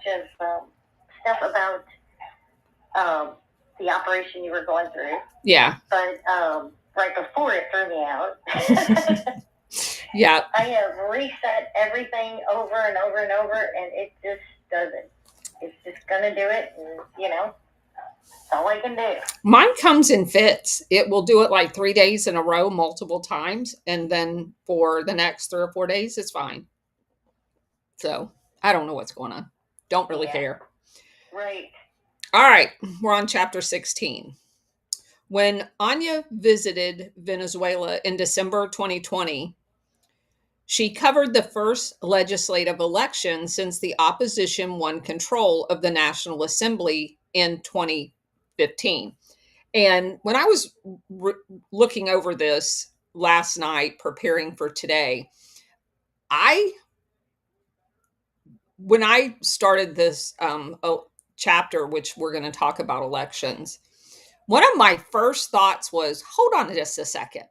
of stuff about the operation you were going through. Yeah. But right before it threw me out. Yeah. I have reset everything over and over and over, and it just doesn't. It's just going to do it, and, that's all I can do. Mine comes in fits. It will do it like 3 days in a row, multiple times. And then for the next 3 or 4 days, it's fine. So I don't know what's going on. Don't really care. Right. All right. We're on chapter 16. When Anya visited Venezuela in December 2020, she covered the first legislative election since the opposition won control of the National Assembly in 2015. And when I was looking over this last night, preparing for today, when I started this chapter, which we're going to talk about elections, one of my first thoughts was, hold on just a second.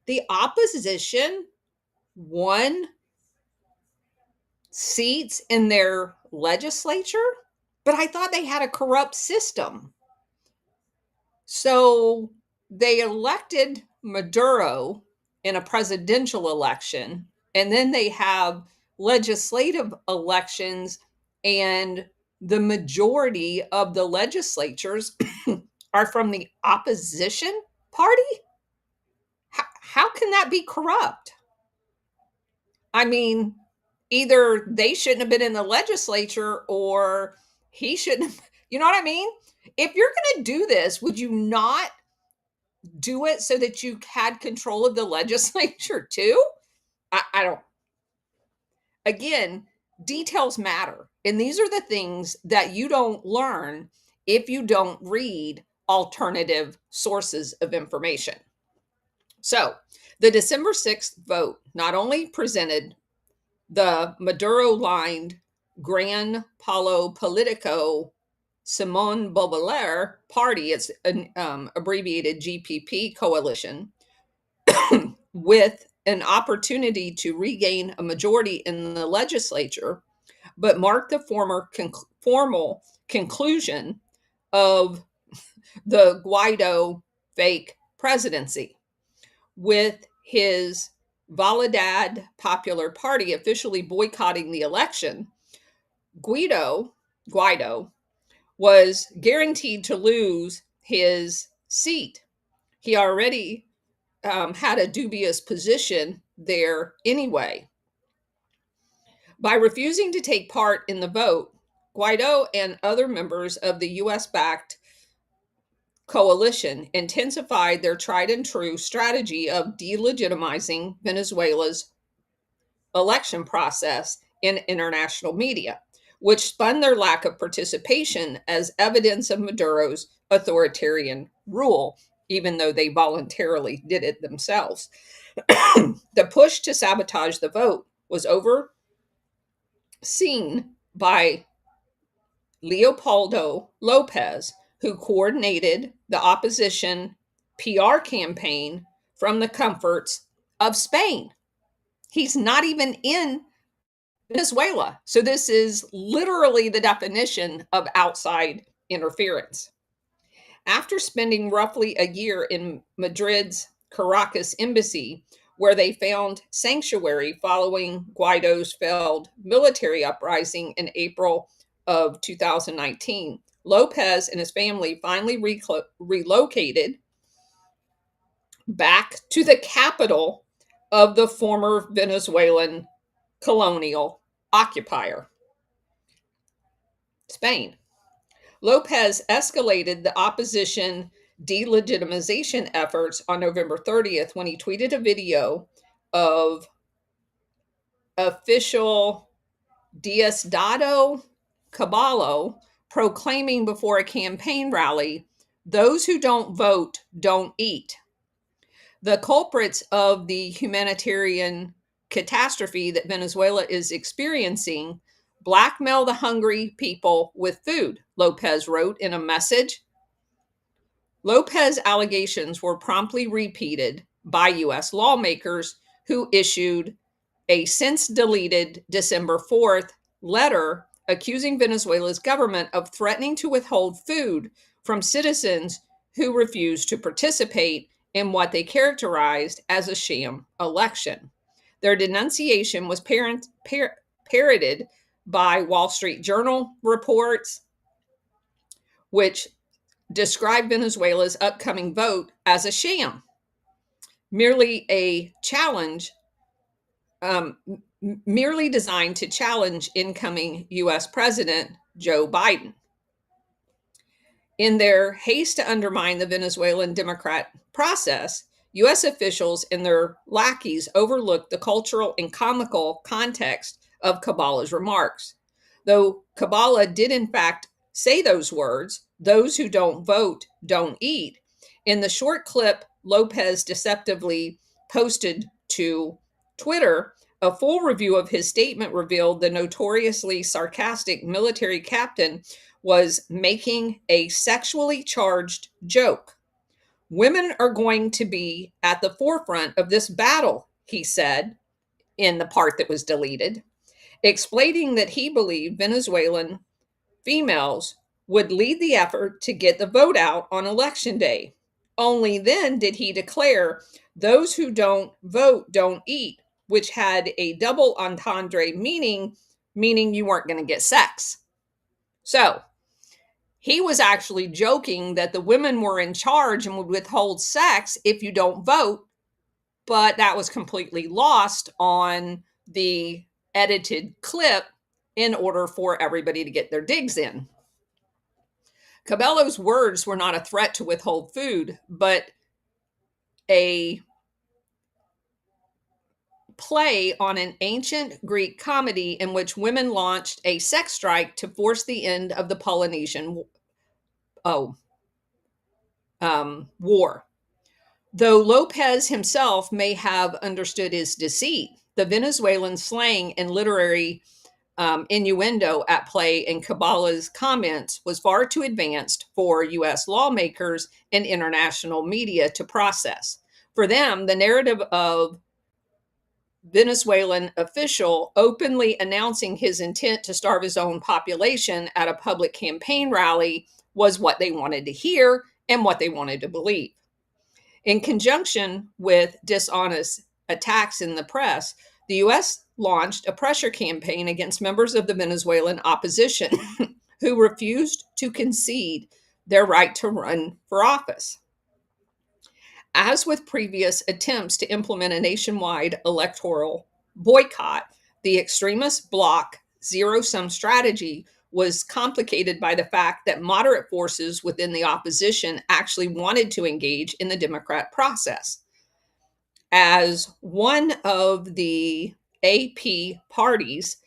The opposition won seats in their legislature, but I thought they had a corrupt system. So they elected Maduro in a presidential election, and then they have legislative elections, and the majority of the legislatures are from the opposition party. How can that be corrupt? I mean, either they shouldn't have been in the legislature or he shouldn't have, you know what I mean? If you're going to do this, would you not do it so that you had control of the legislature too? I don't. Again, details matter. And these are the things that you don't learn if you don't read alternative sources of information. So, the December 6th vote not only presented the Maduro-lined Gran Palo Politico Simon Bolivar party, it's an abbreviated GPP coalition, with an opportunity to regain a majority in the legislature, but marked the formal conclusion of the Guaido fake presidency, with his Validad Popular Party officially boycotting the election. Guaido was guaranteed to lose his seat. He already had a dubious position there anyway. By refusing to take part in the vote, Guaido and other members of the US-backed coalition intensified their tried and true strategy of delegitimizing Venezuela's election process in international media, which spun their lack of participation as evidence of Maduro's authoritarian rule, even though they voluntarily did it themselves. The push to sabotage the vote was overseen by Leopoldo Lopez, who coordinated the opposition PR campaign from the comforts of Spain. He's not even in Venezuela. So this is literally the definition of outside interference. After spending roughly a year in Madrid's Caracas embassy, where they found sanctuary following Guaido's failed military uprising in April of 2019, Lopez and his family finally relocated back to the capital of the former Venezuelan colonial occupier, Spain. Lopez escalated the opposition delegitimization efforts on November 30th when he tweeted a video of official Diosdado Caballo proclaiming before a campaign rally, "Those who don't vote don't eat." The culprits of the humanitarian catastrophe that Venezuela is experiencing blackmail the hungry people with food, Lopez wrote in a message. Lopez allegations were promptly repeated by U.S. lawmakers who issued a since deleted December 4th letter accusing Venezuela's government of threatening to withhold food from citizens who refused to participate in what they characterized as a sham election. Their denunciation was parroted by Wall Street Journal reports, which described Venezuela's upcoming vote as a sham, merely a challenge, um, merely designed to challenge incoming U.S. President Joe Biden. In their haste to undermine the Venezuelan democratic process, U.S. officials and their lackeys overlooked the cultural and comical context of Kabbalah's remarks. Though Kabbalah did, in fact, say those words, those who don't vote don't eat, in the short clip Lopez deceptively posted to Twitter, a full review of his statement revealed the notoriously sarcastic military captain was making a sexually charged joke. Women are going to be at the forefront of this battle, he said in the part that was deleted, explaining that he believed Venezuelan females would lead the effort to get the vote out on election day. Only then did he declare those who don't vote don't eat, which had a double entendre meaning you weren't going to get sex. So, he was actually joking that the women were in charge and would withhold sex if you don't vote, but that was completely lost on the edited clip in order for everybody to get their digs in. Cabello's words were not a threat to withhold food, but a play on an ancient Greek comedy in which women launched a sex strike to force the end of the Polynesian war. Though Lopez himself may have understood his deceit, the Venezuelan slang and literary innuendo at play in Kabbalah's comments was far too advanced for U.S. lawmakers and international media to process. For them, the narrative of Venezuelan official openly announcing his intent to starve his own population at a public campaign rally was what they wanted to hear and what they wanted to believe. In conjunction with dishonest attacks in the press, the U.S. launched a pressure campaign against members of the Venezuelan opposition who refused to concede their right to run for office. As with previous attempts to implement a nationwide electoral boycott, the extremist bloc zero-sum strategy was complicated by the fact that moderate forces within the opposition actually wanted to engage in the democratic process. As one of the AP parties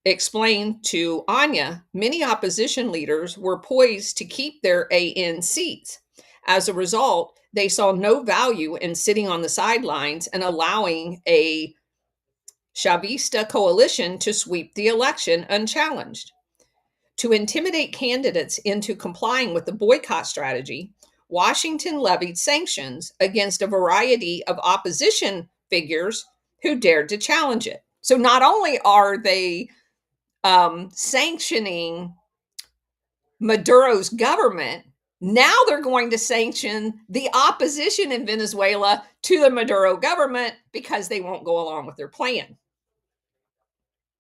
explained to Anya, many opposition leaders were poised to keep their AN seats. As a result, they saw no value in sitting on the sidelines and allowing a Chavista coalition to sweep the election unchallenged. To intimidate candidates into complying with the boycott strategy, Washington levied sanctions against a variety of opposition figures who dared to challenge it. So not only are they sanctioning Maduro's government, now they're going to sanction the opposition in Venezuela to the Maduro government because they won't go along with their plan.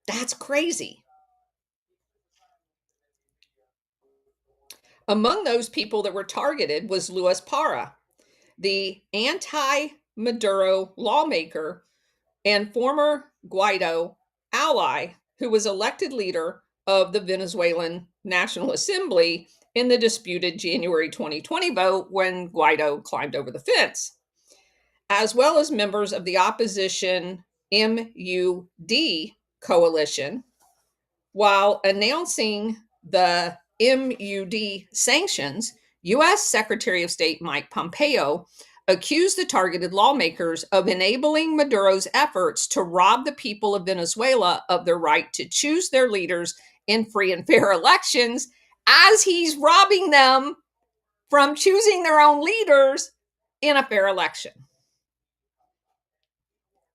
That's crazy. Among those people that were targeted was Luis Parra, the anti-Maduro lawmaker and former Guaido ally who was elected leader of the Venezuelan National Assembly in the disputed January 2020 vote when Guaido climbed over the fence, as well as members of the opposition MUD coalition. While announcing the MUD sanctions, U.S. Secretary of State Mike Pompeo accused the targeted lawmakers of enabling Maduro's efforts to rob the people of Venezuela of their right to choose their leaders in free and fair elections, as he's robbing them from choosing their own leaders in a fair election.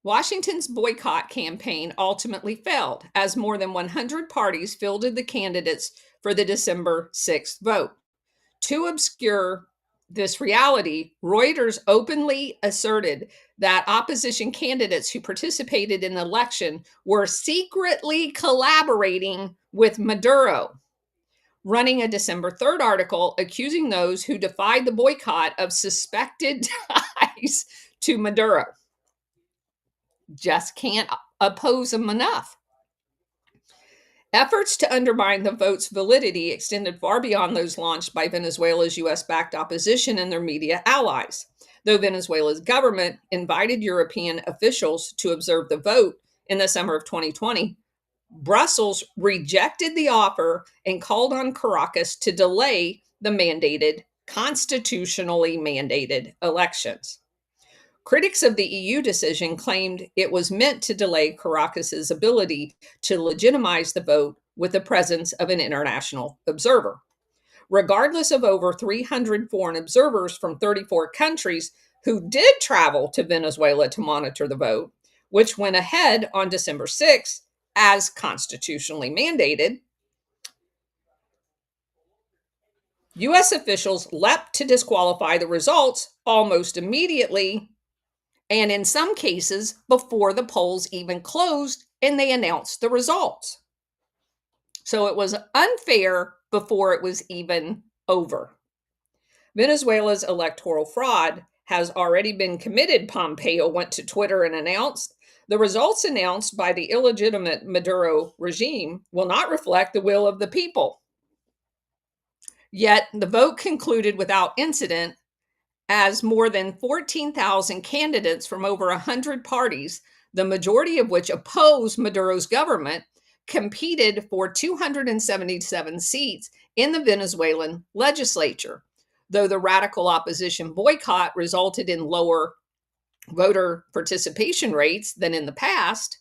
Washington's boycott campaign ultimately failed, as more than 100 parties fielded the candidates for the December 6th vote. To obscure this reality, Reuters openly asserted that opposition candidates who participated in the election were secretly collaborating with Maduro, running a December 3rd article accusing those who defied the boycott of suspected ties to Maduro. Just can't oppose them enough. Efforts to undermine the vote's validity extended far beyond those launched by Venezuela's US backed opposition and their media allies. Though Venezuela's government invited European officials to observe the vote in the summer of 2020, Brussels rejected the offer and called on Caracas to delay the constitutionally mandated elections. Critics of the EU decision claimed it was meant to delay Caracas's ability to legitimize the vote with the presence of an international observer. Regardless of over 300 foreign observers from 34 countries who did travel to Venezuela to monitor the vote, which went ahead on December 6th as constitutionally mandated, US officials leapt to disqualify the results almost immediately, and in some cases before the polls even closed and they announced the results. So it was unfair before it was even over. Venezuela's electoral fraud has already been committed, Pompeo went to Twitter and announced. The results announced by the illegitimate Maduro regime will not reflect the will of the people. Yet the vote concluded without incident, as more than 14,000 candidates from over 100 parties, the majority of which oppose Maduro's government, competed for 277 seats in the Venezuelan legislature. Though the radical opposition boycott resulted in lower voter participation rates than in the past,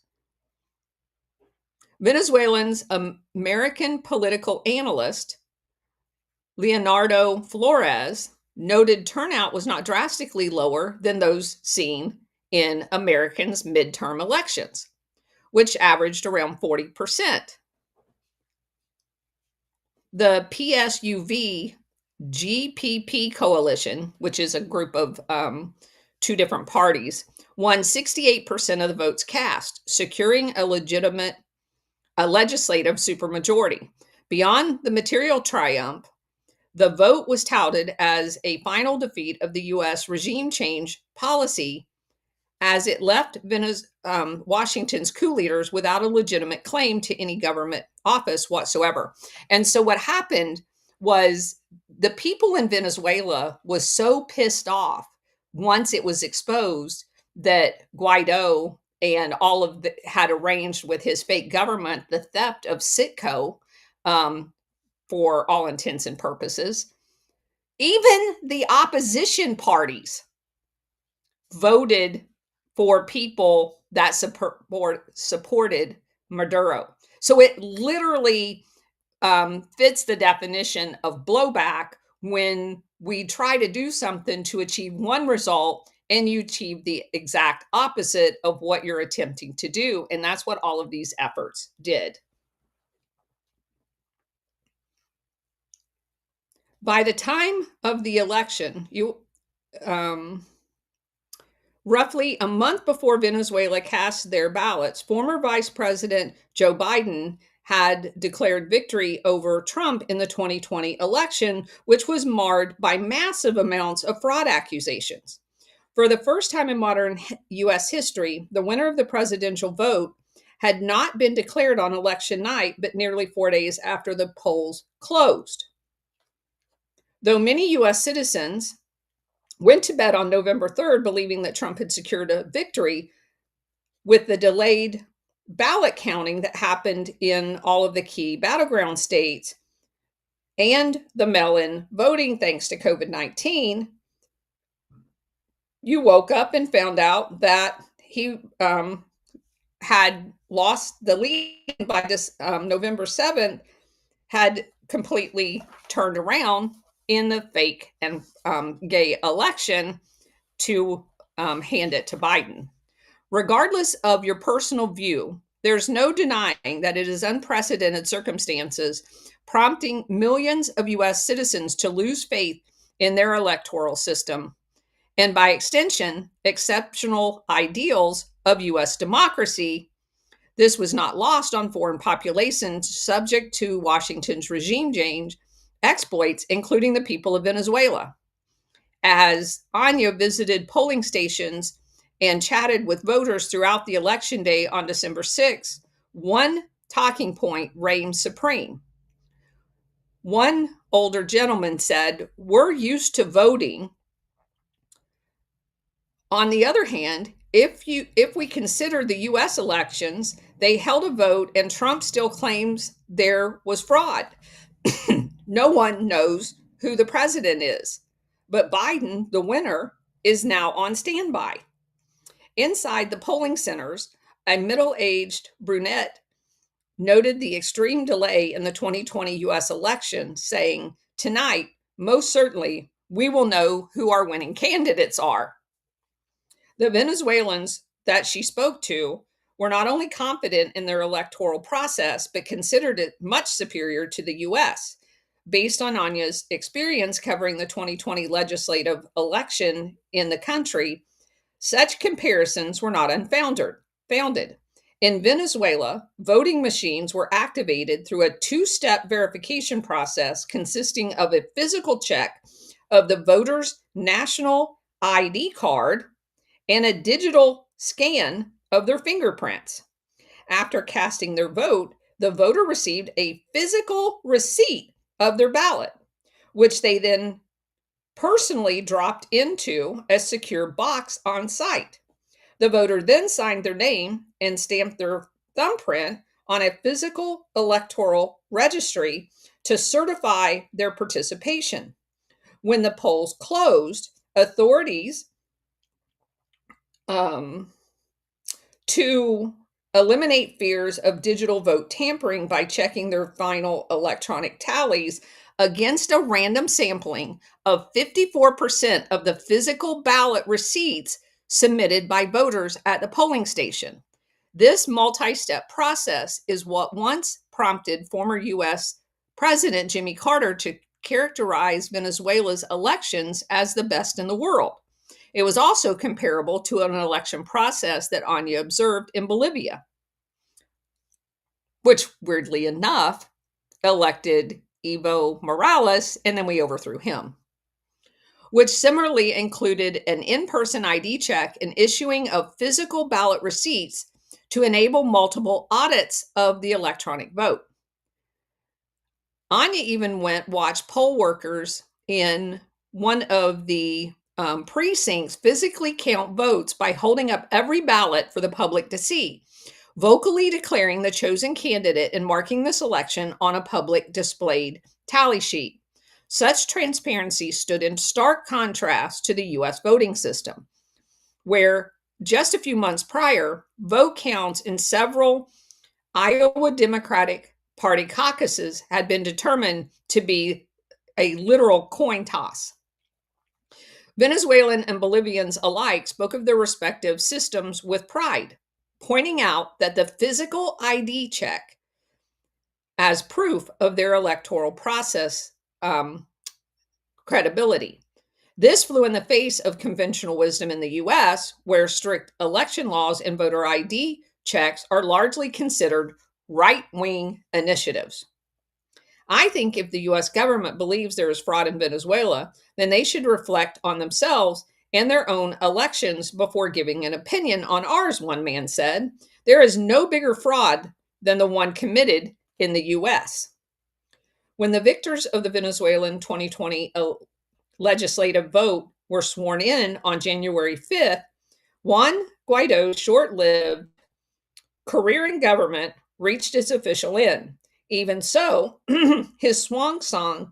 Venezuelan's American political analyst, Leonardo Flores, noted turnout was not drastically lower than those seen in Americans' midterm elections, which averaged around 40%. The PSUV GPP coalition, which is a group of two different parties, won 68% of the votes cast, securing a legislative supermajority. Beyond the material triumph, the vote was touted as a final defeat of the U.S. regime change policy, as it left Washington's coup leaders without a legitimate claim to any government office whatsoever. And so what happened was the people in Venezuela was so pissed off once it was exposed that Guaido and all of had arranged with his fake government the theft of Citco, for all intents and purposes. Even the opposition parties voted for people that supported Maduro. So it literally fits the definition of blowback when we try to do something to achieve one result and you achieve the exact opposite of what you're attempting to do. And that's what all of these efforts did. By the time of the election, roughly a month before Venezuela cast their ballots, former Vice President Joe Biden had declared victory over Trump in the 2020 election, which was marred by massive amounts of fraud accusations. For the first time in modern U.S. history, the winner of the presidential vote had not been declared on election night, but nearly 4 days after the polls closed. Though many U.S. citizens went to bed on November 3rd believing that Trump had secured a victory, with the delayed ballot counting that happened in all of the key battleground states and the mail-in voting thanks to COVID-19, you woke up and found out that he had lost the lead by this November 7th, had completely turned around in the fake and gay election to hand it to Biden. Regardless of your personal view, there's no denying that it is unprecedented circumstances prompting millions of US citizens to lose faith in their electoral system, and by extension, exceptional ideals of US democracy. This was not lost on foreign populations subject to Washington's regime change exploits, including the people of Venezuela. As Anya visited polling stations and chatted with voters throughout the election day on December 6th, one talking point reigned supreme. One older gentleman said, "We're used to voting. On the other hand, if we consider the US elections, they held a vote and Trump still claims there was fraud. No one knows who the president is, but Biden, the winner, is now on standby." Inside the polling centers, a middle-aged brunette noted the extreme delay in the 2020 US election, saying, "Tonight, most certainly, we will know who our winning candidates are." The Venezuelans that she spoke to were not only confident in their electoral process, but considered it much superior to the US. Based on Anya's experience covering the 2020 legislative election in the country, such comparisons were not unfounded. In Venezuela, voting machines were activated through a two-step verification process consisting of a physical check of the voter's national ID card and a digital scan of their fingerprints. After casting their vote, the voter received a physical receipt of their ballot, which they then personally dropped into a secure box on site. The voter then signed their name and stamped their thumbprint on a physical electoral registry to certify their participation. When the polls closed, authorities to eliminate fears of digital vote tampering by checking their final electronic tallies against a random sampling of 54% of the physical ballot receipts submitted by voters at the polling station. This multi-step process is what once prompted former US President Jimmy Carter to characterize Venezuela's elections as the best in the world. It was also comparable to an election process that Anya observed in Bolivia, which, weirdly enough, elected Evo Morales, and then we overthrew him, which similarly included an in-person ID check and issuing of physical ballot receipts to enable multiple audits of the electronic vote. Anya even watched poll workers in one of the precincts physically count votes by holding up every ballot for the public to see, vocally declaring the chosen candidate and marking the selection on a public displayed tally sheet. Such transparency stood in stark contrast to the US voting system, where just a few months prior, vote counts in several Iowa Democratic Party caucuses had been determined to be a literal coin toss. Venezuelan and Bolivians alike spoke of their respective systems with pride, pointing out that the physical ID check as proof of their electoral process credibility. This flew in the face of conventional wisdom in the US, where strict election laws and voter ID checks are largely considered right-wing initiatives. I think if the US government believes there is fraud in Venezuela, then they should reflect on themselves and their own elections before giving an opinion on ours, one man said. There is no bigger fraud than the one committed in the US. When the victors of the Venezuelan 2020 legislative vote were sworn in on January 5th, Juan Guaido's short-lived career in government reached its official end. Even so, his swan song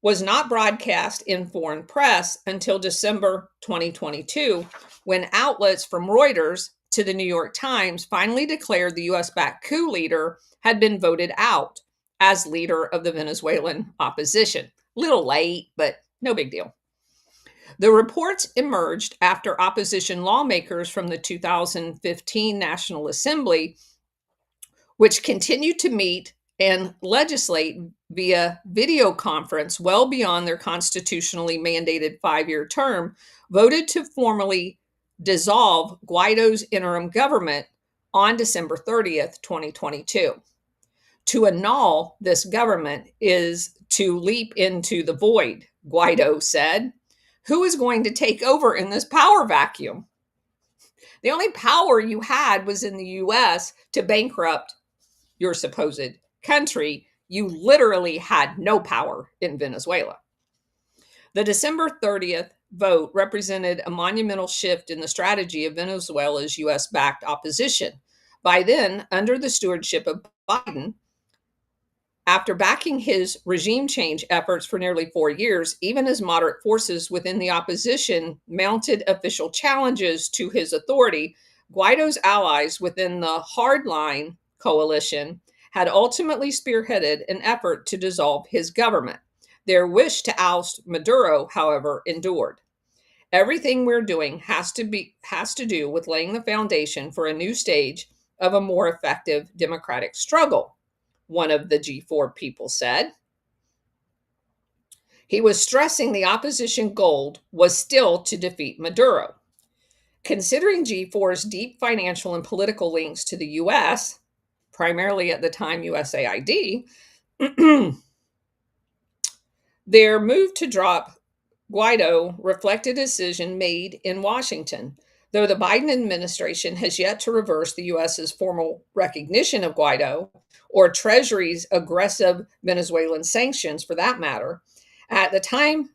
was not broadcast in foreign press until December 2022, when outlets from Reuters to the New York Times finally declared the US-backed coup leader had been voted out as leader of the Venezuelan opposition. Little late, but no big deal. The reports emerged after opposition lawmakers from the 2015 National Assembly, which continued to meet and legislate via video conference well beyond their constitutionally mandated 5-year term, voted to formally dissolve Guaido's interim government on December 30th, 2022. To annul this government is to leap into the void, Guaido said. Who is going to take over in this power vacuum? The only power you had was in the US to bankrupt your supposed country. You literally had no power in Venezuela. The December 30th vote represented a monumental shift in the strategy of Venezuela's US backed opposition. By then, under the stewardship of Biden, after backing his regime change efforts for nearly 4 years, even as moderate forces within the opposition mounted official challenges to his authority, Guaido's allies within the hardline coalition had ultimately spearheaded an effort to dissolve his government. Their wish to oust Maduro, however, endured. Everything we're doing has to do with laying the foundation for a new stage of a more effective democratic struggle, one of the G4 people said. He was stressing the opposition goal was still to defeat Maduro. Considering G4's deep financial and political links to the US, primarily at the time USAID, their move to drop Guaido reflected a decision made in Washington. Though the Biden administration has yet to reverse the US's formal recognition of Guaido, or Treasury's aggressive Venezuelan sanctions for that matter, at the time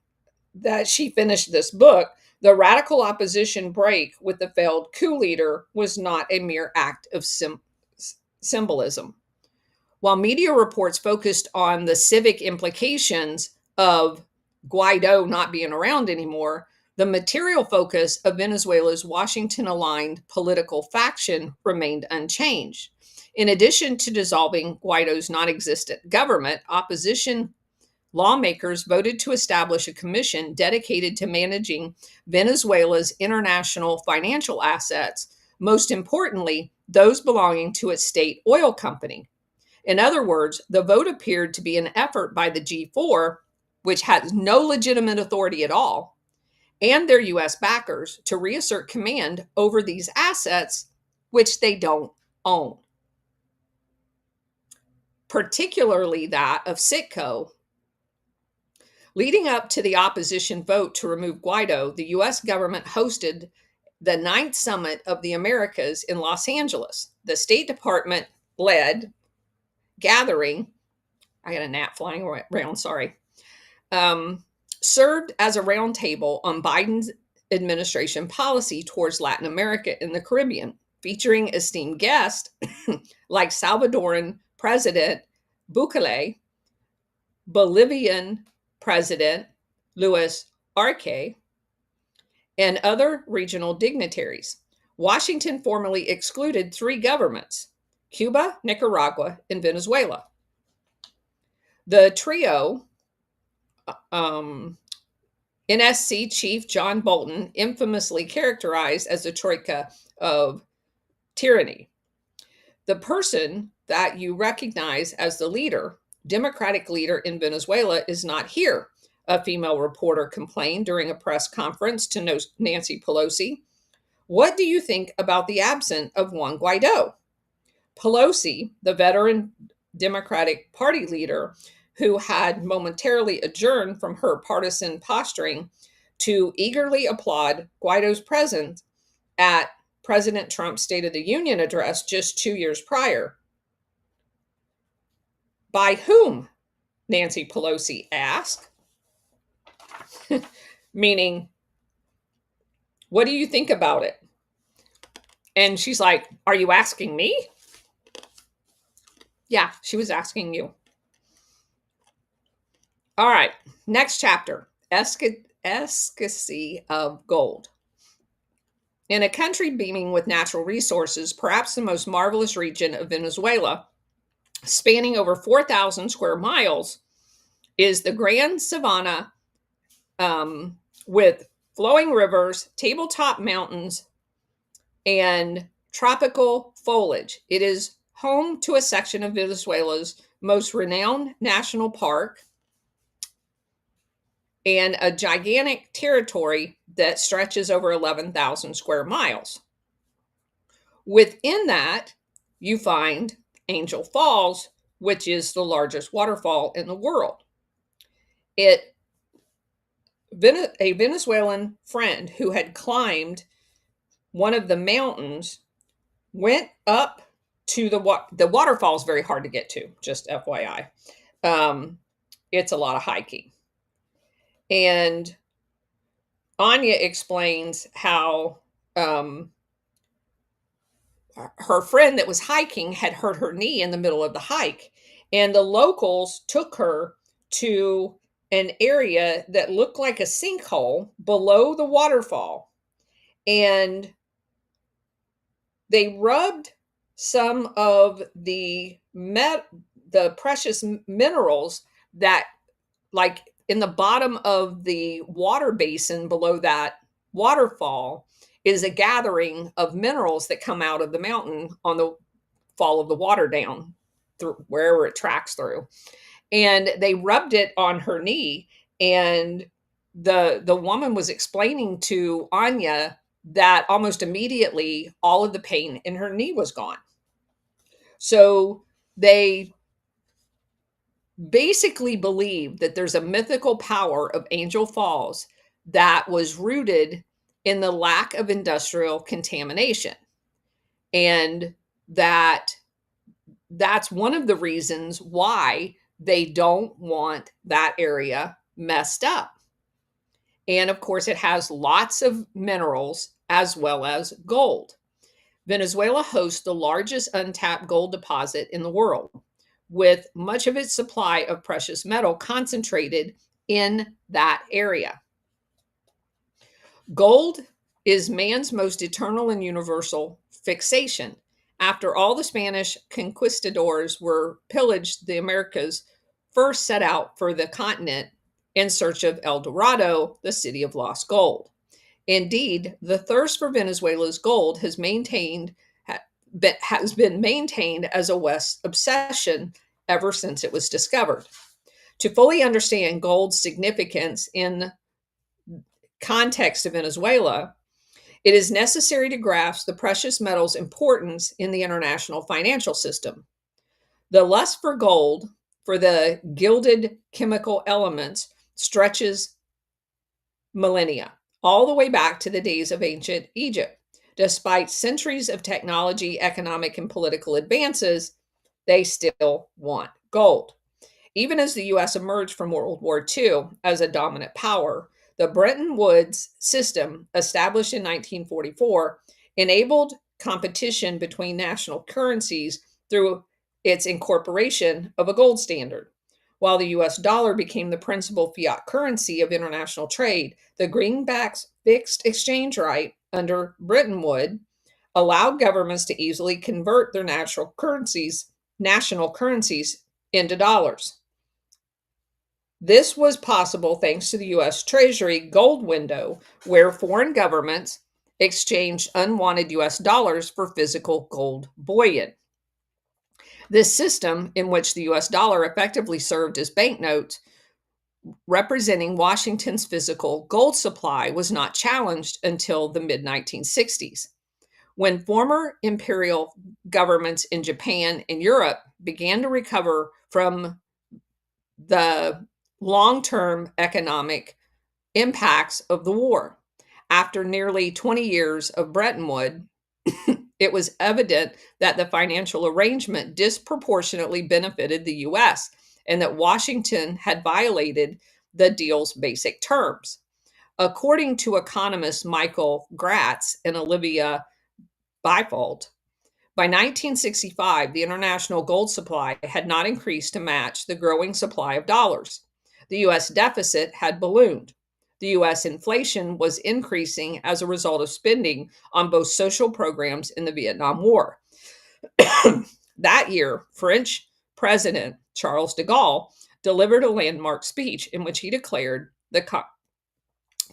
that she finished this book, the radical opposition break with the failed coup leader was not a mere act of symbolism. While media reports focused on the civic implications of Guaido not being around anymore, the material focus of Venezuela's Washington-aligned political faction remained unchanged. In addition to dissolving Guaido's non-existent government, opposition lawmakers voted to establish a commission dedicated to managing Venezuela's international financial assets, most importantly, those belonging to its state oil company. In other words, the vote appeared to be an effort by the G4, which has no legitimate authority at all, and their US backers to reassert command over these assets, which they don't own, particularly that of Citgo. Leading up to the opposition vote to remove Guaido, the US government hosted the 9th Summit of the Americas in Los Angeles. The State Department led gathering, I got a gnat flying around, sorry, served as a roundtable on Biden's administration policy towards Latin America and the Caribbean, featuring esteemed guests like Salvadoran President Bukele, Bolivian President Luis Arce, and other regional dignitaries. Washington formally excluded 3 governments: Cuba, Nicaragua, and Venezuela. The trio, NSC Chief John Bolton, infamously characterized as the troika of tyranny. The person that you recognize as the leader, Democratic leader in Venezuela, is not here, a female reporter complained during a press conference to Nancy Pelosi. What do you think about the absence of Juan Guaido? Pelosi, the veteran Democratic Party leader who had momentarily adjourned from her partisan posturing to eagerly applaud Guaido's presence at President Trump's State of the Union address just 2 years prior. By whom? Nancy Pelosi asked. Meaning, what do you think about it? And she's like, are you asking me? Yeah, she was asking you. All right, next chapter, efficacy of gold. In a country beaming with natural resources, perhaps the most marvelous region of Venezuela, spanning over 4,000 square miles, is the Grand Savannah with flowing rivers, tabletop mountains, and tropical foliage. It is home to a section of Venezuela's most renowned national park and a gigantic territory that stretches over 11,000 square miles. Within that, you find Angel Falls, which is the largest waterfall in the world. A Venezuelan friend who had climbed one of the mountains went up to the waterfall is very hard to get to, just FYI. It's a lot of hiking. And Anya explains how her friend that was hiking had hurt her knee in the middle of the hike. And the locals took her to an area that looked like a sinkhole below the waterfall. And they rubbed some of the precious minerals that, like in the bottom of the water basin below that waterfall, is a gathering of minerals that come out of the mountain on the fall of the water down through wherever it tracks through. And they rubbed it on her knee, and the woman was explaining to Anya that almost immediately all of the pain in her knee was gone. So they basically believe that there's a mythical power of Angel Falls that was rooted in the lack of industrial contamination. And that's one of the reasons why they don't want that area messed up. And of course, it has lots of minerals as well as gold. Venezuela hosts the largest untapped gold deposit in the world, with much of its supply of precious metal concentrated in that area. Gold is man's most eternal and universal fixation. After all the Spanish conquistadors were pillaged, the Americas first set out for the continent in search of El Dorado, the city of lost gold. Indeed, the thirst for Venezuela's gold has been maintained as a West obsession ever since it was discovered. To fully understand gold's significance in context of Venezuela, it is necessary to grasp the precious metal's importance in the international financial system. The lust for gold, for the gilded chemical elements, stretches millennia, all the way back to the days of ancient Egypt. Despite centuries of technology, economic, and political advances, they still want gold. Even as the U.S. emerged from World War II as a dominant power, the Bretton Woods system, established in 1944, enabled competition between national currencies through its incorporation of a gold standard. While the US dollar became the principal fiat currency of international trade, the greenback's fixed exchange rate under Bretton Woods allowed governments to easily convert their national currencies into dollars. This was possible thanks to the US Treasury gold window, where foreign governments exchanged unwanted US dollars for physical gold bullion. This system, in which the US dollar effectively served as banknotes, representing Washington's physical gold supply, was not challenged until the mid-1960s. When former imperial governments in Japan and Europe began to recover from the long-term economic impacts of the war. After nearly 20 years of Bretton Woods, it was evident that the financial arrangement disproportionately benefited the U.S. and that Washington had violated the deal's basic terms. According to economists Michael Gratz and Olivia Byfold, by 1965, the international gold supply had not increased to match the growing supply of dollars. The U.S. deficit had ballooned. The U.S. inflation was increasing as a result of spending on both social programs in the Vietnam War. That year, French President Charles de Gaulle delivered a landmark speech in which he declared the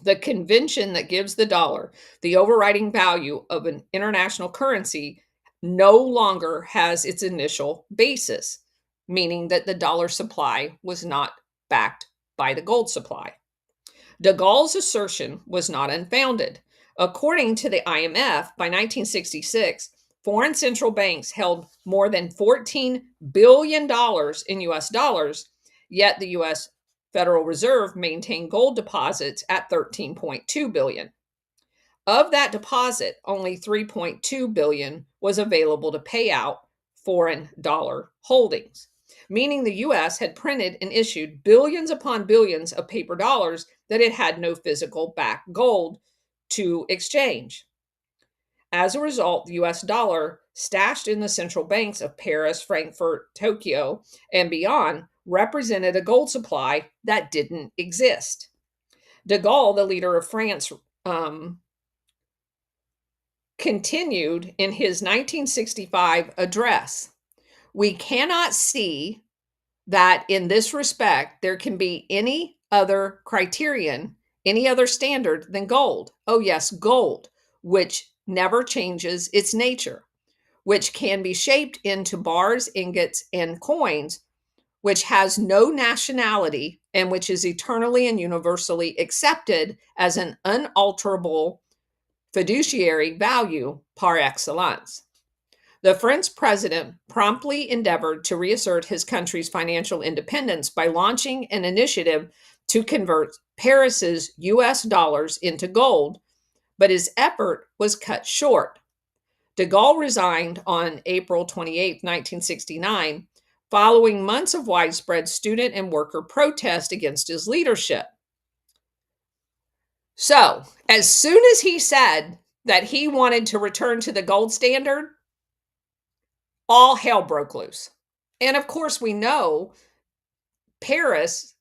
The convention that gives the dollar the overriding value of an international currency no longer has its initial basis, meaning that the dollar supply was not backed by the gold supply. De Gaulle's assertion was not unfounded. According to the IMF, by 1966, foreign central banks held more than $14 billion in US dollars, yet the US Federal Reserve maintained gold deposits at 13.2 billion. Of that deposit, only 3.2 billion was available to pay out foreign dollar holdings, meaning the US had printed and issued billions upon billions of paper dollars that it had no physical back gold to exchange. As a result, the US dollar, stashed in the central banks of Paris, Frankfurt, Tokyo, and beyond, represented a gold supply that didn't exist. De Gaulle, the leader of France, continued in his 1965 address. We cannot see that in this respect there can be any other criterion, any other standard than gold. Oh, yes, gold, which never changes its nature, which can be shaped into bars, ingots, and coins, which has no nationality and which is eternally and universally accepted as an unalterable fiduciary value par excellence. The French president promptly endeavored to reassert his country's financial independence by launching an initiative to convert Paris's US dollars into gold, but his effort was cut short. De Gaulle resigned on April 28, 1969, following months of widespread student and worker protest against his leadership. So, as soon as he said that he wanted to return to the gold standard, all hell broke loose. And of course, we know Paris,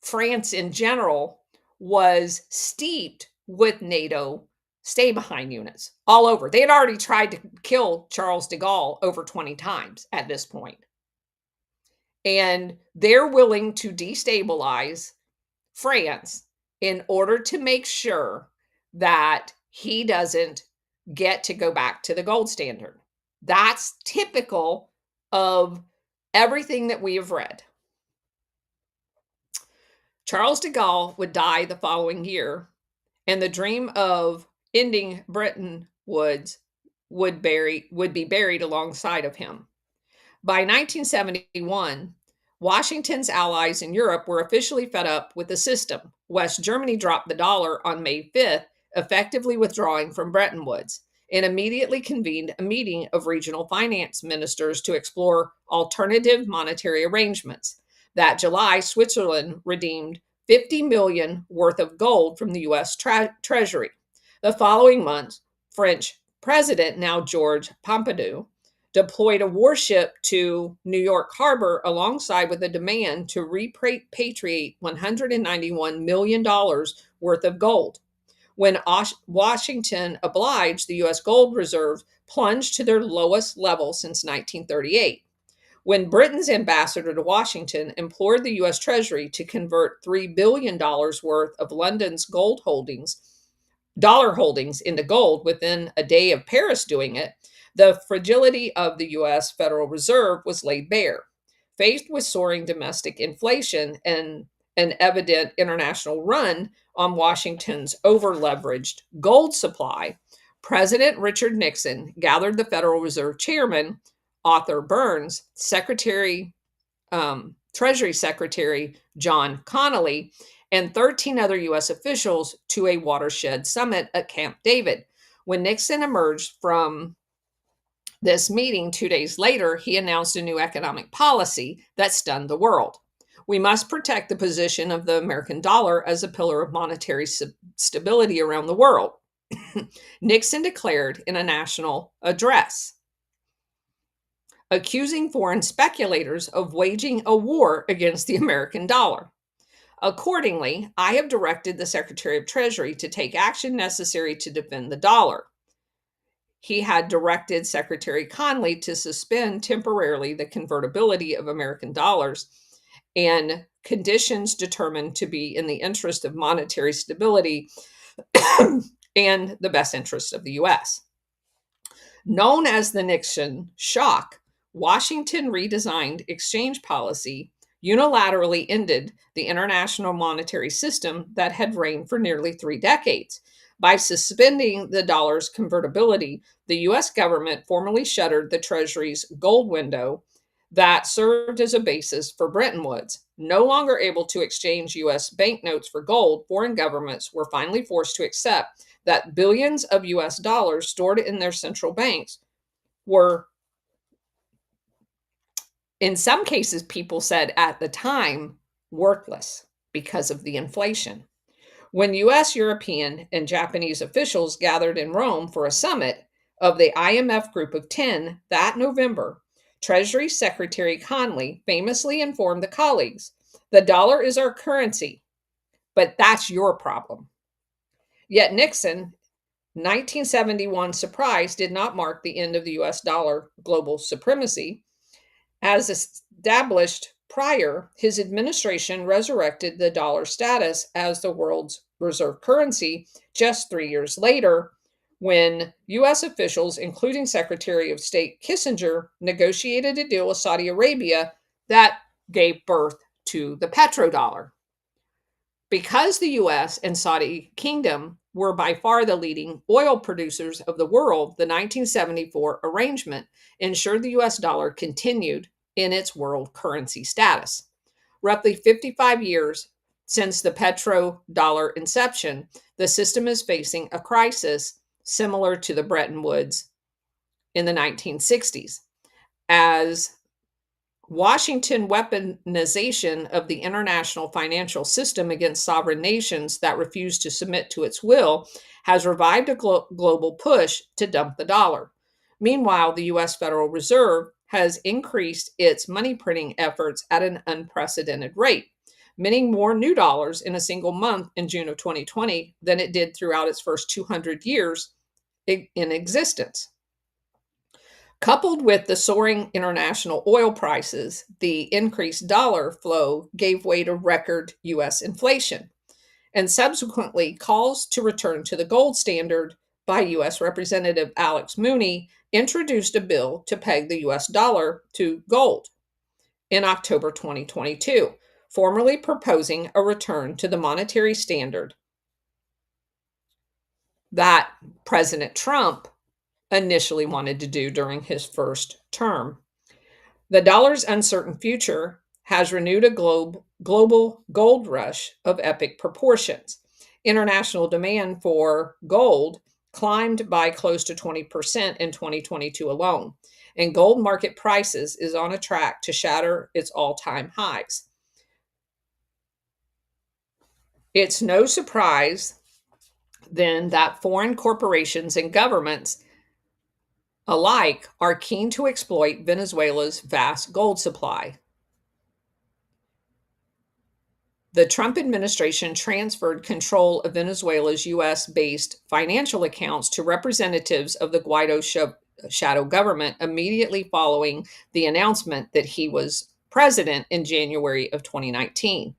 France in general, was steeped with NATO stay behind units all over. They had already tried to kill Charles de Gaulle over 20 times at this point. And they're willing to destabilize France in order to make sure that he doesn't get to go back to the gold standard. That's typical of everything that we have read. Charles de Gaulle would die the following year, and the dream of ending Bretton Woods would be buried alongside of him. By 1971, Washington's allies in Europe were officially fed up with the system. West Germany dropped the dollar on May 5th, effectively withdrawing from Bretton Woods, and immediately convened a meeting of regional finance ministers to explore alternative monetary arrangements. That July, Switzerland redeemed 50 million worth of gold from the US Treasury. The following month, French President, now George Pompidou, deployed a warship to New York Harbor alongside with a demand to repatriate $191 million worth of gold. When Washington obliged, the U.S. gold reserves plunged to their lowest level since 1938. When Britain's ambassador to Washington implored the U.S. Treasury to convert $3 billion worth of London's dollar holdings into gold within a day of Paris doing it, the fragility of the U.S. Federal Reserve was laid bare. Faced with soaring domestic inflation and an evident international run on Washington's over-leveraged gold supply, President Richard Nixon gathered the Federal Reserve Chairman, Arthur Burns, Treasury Secretary John Connally, and 13 other U.S. officials to a watershed summit at Camp David. When Nixon emerged from this meeting 2 days later, he announced a new economic policy that stunned the world. We must protect the position of the American dollar as a pillar of monetary stability around the world, Nixon declared in a national address, accusing foreign speculators of waging a war against the American dollar. Accordingly, I have directed the Secretary of Treasury to take action necessary to defend the dollar. He had directed Secretary Connally to suspend temporarily the convertibility of American dollars and conditions determined to be in the interest of monetary stability and the best interest of the US. Known as the Nixon shock, Washington redesigned exchange policy, unilaterally ended the international monetary system that had reigned for nearly 3 decades. By suspending the dollar's convertibility, the US government formally shuttered the Treasury's gold window that served as a basis for Bretton Woods. No longer able to exchange US banknotes for gold, foreign governments were finally forced to accept that billions of US dollars stored in their central banks were, in some cases, people said at the time, worthless because of the inflation. When US, European, and Japanese officials gathered in Rome for a summit of the IMF Group of 10 that November, Treasury Secretary Conley famously informed the colleagues, "The dollar is our currency, but that's your problem." Yet Nixon 1971 surprise did not mark the end of the US dollar global supremacy. As established prior, his administration resurrected the dollar status as the world's reserve currency just 3 years later, when US officials, including Secretary of State Kissinger, negotiated a deal with Saudi Arabia that gave birth to the petrodollar. Because the US and Saudi Kingdom were by far the leading oil producers of the world, the 1974 arrangement ensured the US dollar continued in its world currency status. Roughly 55 years since the petrodollar inception, the system is facing a crisis similar to the Bretton Woods in the 1960s. As Washington weaponization of the international financial system against sovereign nations that refuse to submit to its will has revived a global push to dump the dollar. Meanwhile, the US Federal Reserve has increased its money printing efforts at an unprecedented rate, minting more new dollars in a single month in June of 2020 than it did throughout its first 200 years in existence. Coupled with the soaring international oil prices, the increased dollar flow gave way to record US inflation, and subsequently calls to return to the gold standard by US Representative Alex Mooney introduced a bill to peg the US dollar to gold in October 2022, formally proposing a return to the monetary standard that President Trump initially wanted to do during his first term. The dollar's uncertain future has renewed a global gold rush of epic proportions. International demand for gold climbed by close to 20% in 2022 alone, and gold market prices is on a track to shatter its all-time highs. It's no surprise then that foreign corporations and governments alike are keen to exploit Venezuela's vast gold supply. The Trump administration transferred control of Venezuela's US-based financial accounts to representatives of the Guaido shadow government immediately following the announcement that he was president in January of 2019.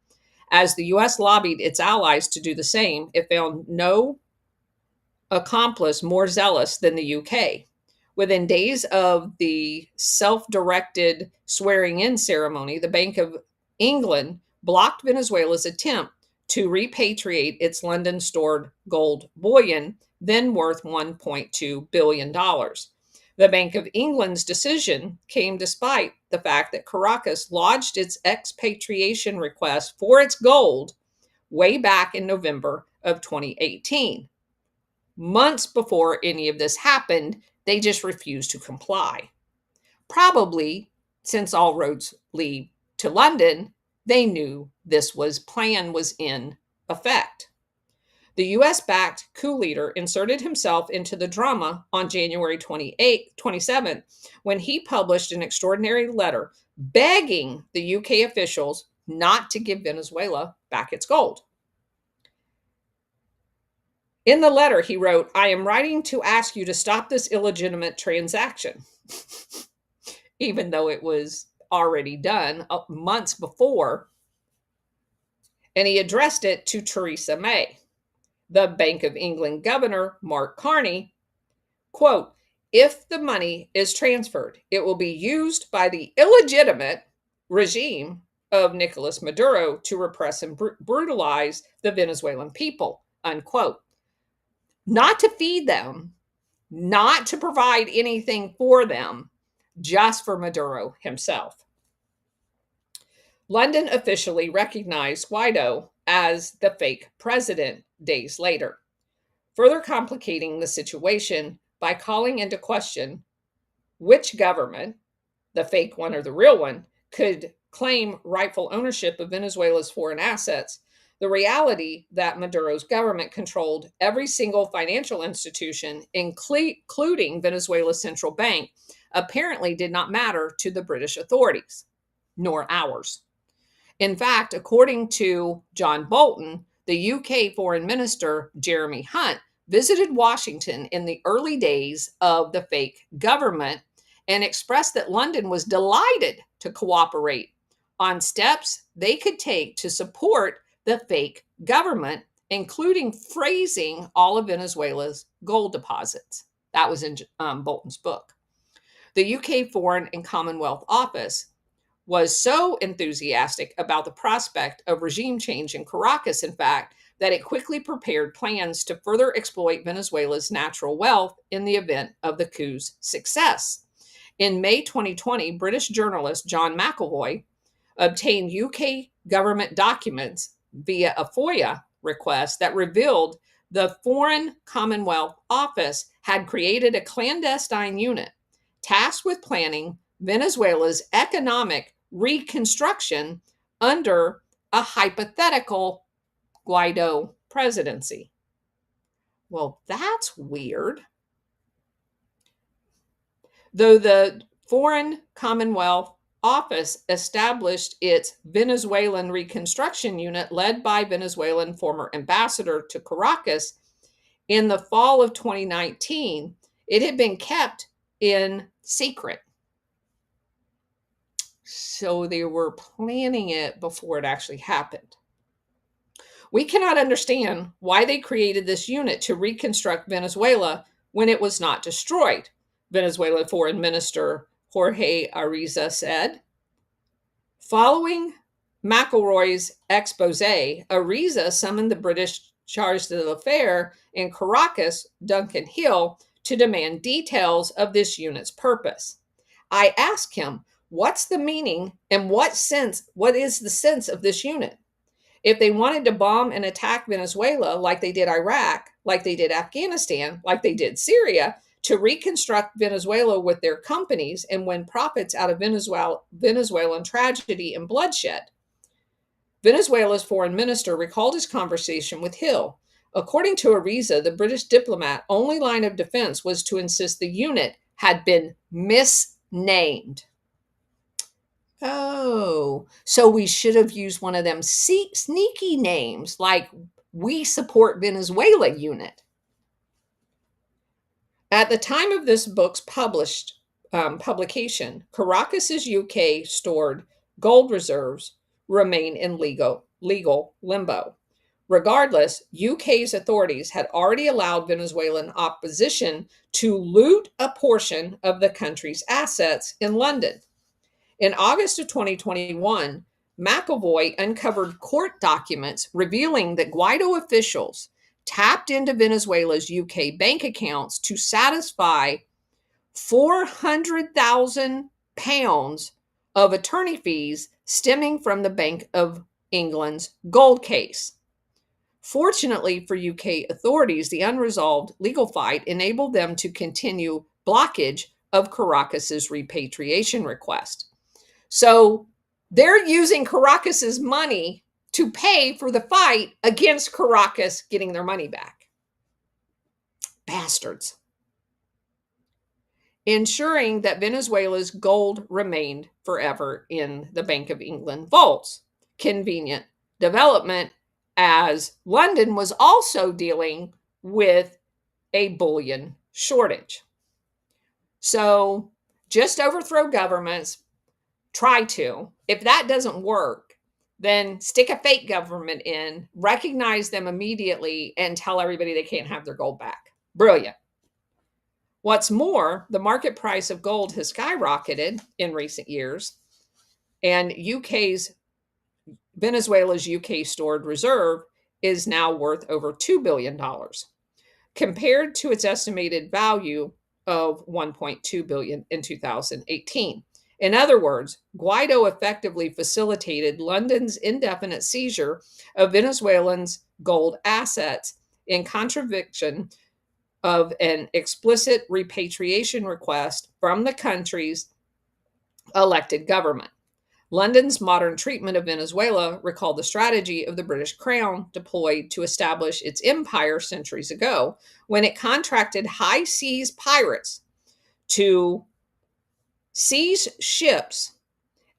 As the US lobbied its allies to do the same, it found no accomplice more zealous than the UK. Within days of the self-directed swearing-in ceremony, the Bank of England blocked Venezuela's attempt to repatriate its London-stored gold bullion, then worth $1.2 billion. The Bank of England's decision came despite the fact that Caracas lodged its expatriation request for its gold way back in November of 2018. Months before any of this happened, they just refused to comply. Probably, since all roads lead to London, they knew this plan was in effect. The US-backed coup leader inserted himself into the drama on January 27th when he published an extraordinary letter begging the UK officials not to give Venezuela back its gold. In the letter, he wrote, "I am writing to ask you to stop this illegitimate transaction," even though it was already done months before and he addressed it to Theresa May. The Bank of England governor, Mark Carney, quote, if the money is transferred, it will be used by the illegitimate regime of Nicolas Maduro to repress and brutalize the Venezuelan people, unquote. Not to feed them, not to provide anything for them, just for Maduro himself. London officially recognized Guaido as the fake president days later, further complicating the situation by calling into question which government, the fake one or the real one, could claim rightful ownership of Venezuela's foreign assets. The reality that Maduro's government controlled every single financial institution, including Venezuela's central bank, apparently did not matter to the British authorities, nor ours. In fact, according to John Bolton, the UK Foreign Minister Jeremy Hunt visited Washington in the early days of the fake government and expressed that London was delighted to cooperate on steps they could take to support the fake government, including freezing all of Venezuela's gold deposits. That was in Bolton's book. The UK Foreign and Commonwealth Office was so enthusiastic about the prospect of regime change in Caracas, in fact, that it quickly prepared plans to further exploit Venezuela's natural wealth in the event of the coup's success. In May 2020, British journalist John McAvoy obtained UK government documents via a FOIA request that revealed the Foreign Commonwealth Office had created a clandestine unit tasked with planning Venezuela's economic reconstruction under a hypothetical Guaido presidency. Well, that's weird. Though the Foreign Commonwealth Office established its Venezuelan Reconstruction Unit led by Venezuelan former ambassador to Caracas in the fall of 2019, it had been kept in secret. So they were planning it before it actually happened. We cannot understand why they created this unit to reconstruct Venezuela when it was not destroyed, Venezuela Foreign Minister Jorge Ariza said. Following McElroy's expose, Ariza summoned the British charge d'affaires in Caracas, Duncan Hill, to demand details of this unit's purpose. I asked him, what's the meaning and what is the sense of this unit? If they wanted to bomb and attack Venezuela like they did Iraq, like they did Afghanistan, like they did Syria, to reconstruct Venezuela with their companies and win profits out of Venezuelan tragedy and bloodshed. Venezuela's foreign minister recalled his conversation with Hill. According to Ariza, the British diplomat only line of defense was to insist the unit had been misnamed. Oh, so we should have used one of them sneaky names like We Support Venezuela unit. At the time of this book's publication, Caracas's UK stored gold reserves remain in legal limbo. Regardless, UK's authorities had already allowed Venezuelan opposition to loot a portion of the country's assets in London. In August of 2021, McAvoy uncovered court documents revealing that Guaido officials tapped into Venezuela's UK bank accounts to satisfy £400,000 of attorney fees stemming from the Bank of England's gold case. Fortunately for UK authorities, the unresolved legal fight enabled them to continue blockage of Caracas's repatriation request. So they're using Caracas's money to pay for the fight against Caracas getting their money back. Bastards. Ensuring that Venezuela's gold remained forever in the Bank of England vaults. Convenient development, as London was also dealing with a bullion shortage. So just overthrow governments, try to. If that doesn't work, then stick a fake government in, recognize them immediately, and tell everybody they can't have their gold back. Brilliant. What's more, the market price of gold has skyrocketed in recent years, and Venezuela's UK stored reserve is now worth over $2 billion compared to its estimated value of 1.2 billion in 2018. In other words, Guaido effectively facilitated London's indefinite seizure of Venezuelans' gold assets in contravention of an explicit repatriation request from the country's elected government. London's modern treatment of Venezuela recalled the strategy of the British Crown deployed to establish its empire centuries ago when it contracted high seas pirates to seize ships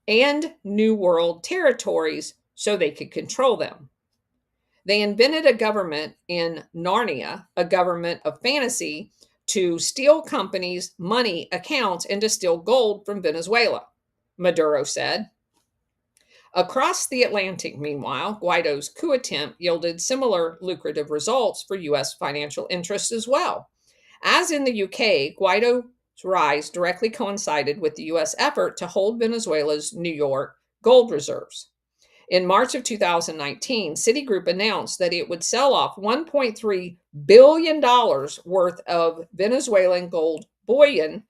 and New World territories so they could control them. They invented a government in Narnia, a government of fantasy, to steal companies' money accounts and to steal gold from Venezuela, Maduro said. Across the Atlantic, meanwhile, Guaido's coup attempt yielded similar lucrative results for U.S. financial interests as well. As in the UK, Guaido's rise directly coincided with the U.S. effort to hold Venezuela's New York gold reserves. In March of 2019, Citigroup announced that it would sell off $1.3 billion worth of Venezuelan gold bullion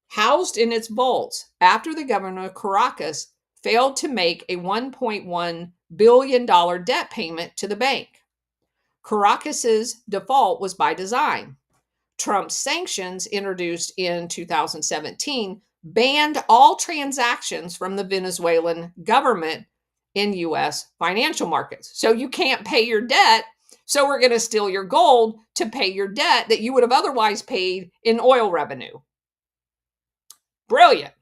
housed in its vaults after the governor of Caracas failed to make a $1.1 billion debt payment to the bank. Caracas's default was by design. Trump's sanctions, introduced in 2017, banned all transactions from the Venezuelan government in U.S. financial markets. So you can't pay your debt, so we're going to steal your gold to pay your debt that you would have otherwise paid in oil revenue. Brilliant.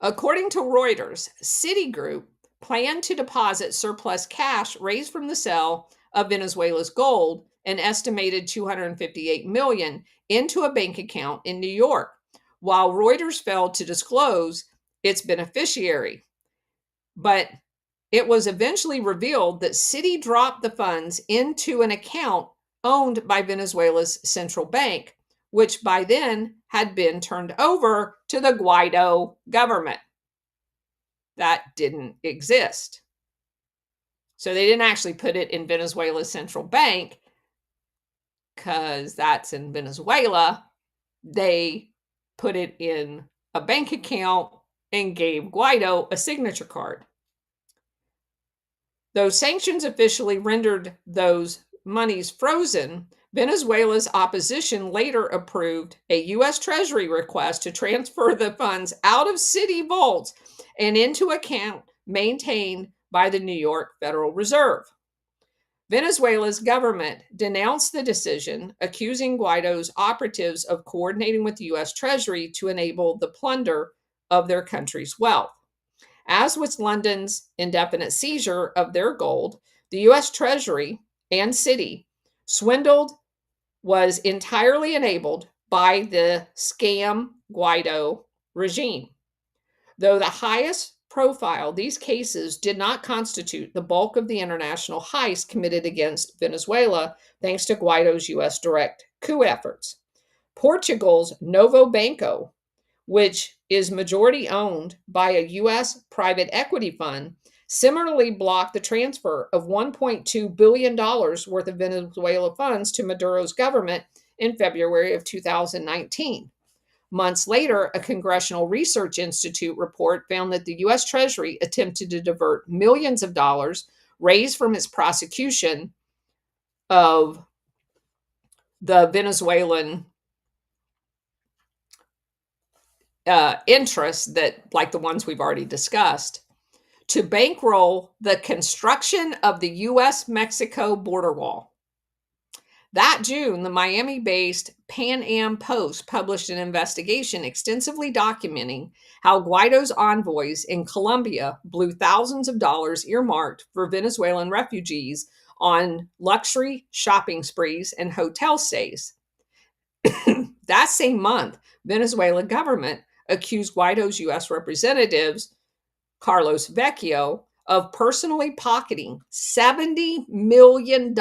According to Reuters, Citigroup planned to deposit surplus cash raised from the sale of Venezuela's gold, an estimated $258 million, into a bank account in New York, while Reuters failed to disclose its beneficiary. But it was eventually revealed that Citi dropped the funds into an account owned by Venezuela's central bank, which by then had been turned over to the Guaido government. That didn't exist. So they didn't actually put it in Venezuela's central bank because that's in Venezuela. They put it in a bank account and gave Guaido a signature card. Though sanctions officially rendered those monies frozen, Venezuela's opposition later approved a U.S. Treasury request to transfer the funds out of Citi vaults and into account maintained by the New York Federal Reserve. Venezuela's government denounced the decision, accusing Guaido's operatives of coordinating with the U.S. Treasury to enable the plunder of their country's wealth. As with London's indefinite seizure of their gold, the U.S. Treasury and Citi was entirely enabled by the scam Guaido regime. Though the highest profile, these cases did not constitute the bulk of the international heist committed against Venezuela, thanks to Guaido's U.S. direct coup efforts. Portugal's Novo Banco, which is majority owned by a U.S. private equity fund, similarly blocked the transfer of $1.2 billion worth of Venezuela funds to Maduro's government in February of 2019. Months later, a Congressional Research Institute report found that the U.S. Treasury attempted to divert millions of dollars raised from its prosecution of the Venezuelan interests, that, like the ones we've already discussed, to bankroll the construction of the U.S.-Mexico border wall. That June, the Miami-based Pan Am Post published an investigation extensively documenting how Guaido's envoys in Colombia blew thousands of dollars earmarked for Venezuelan refugees on luxury shopping sprees and hotel stays. That same month, Venezuela government accused Guaido's U.S. representatives Carlos Vecchio, of personally pocketing $70 million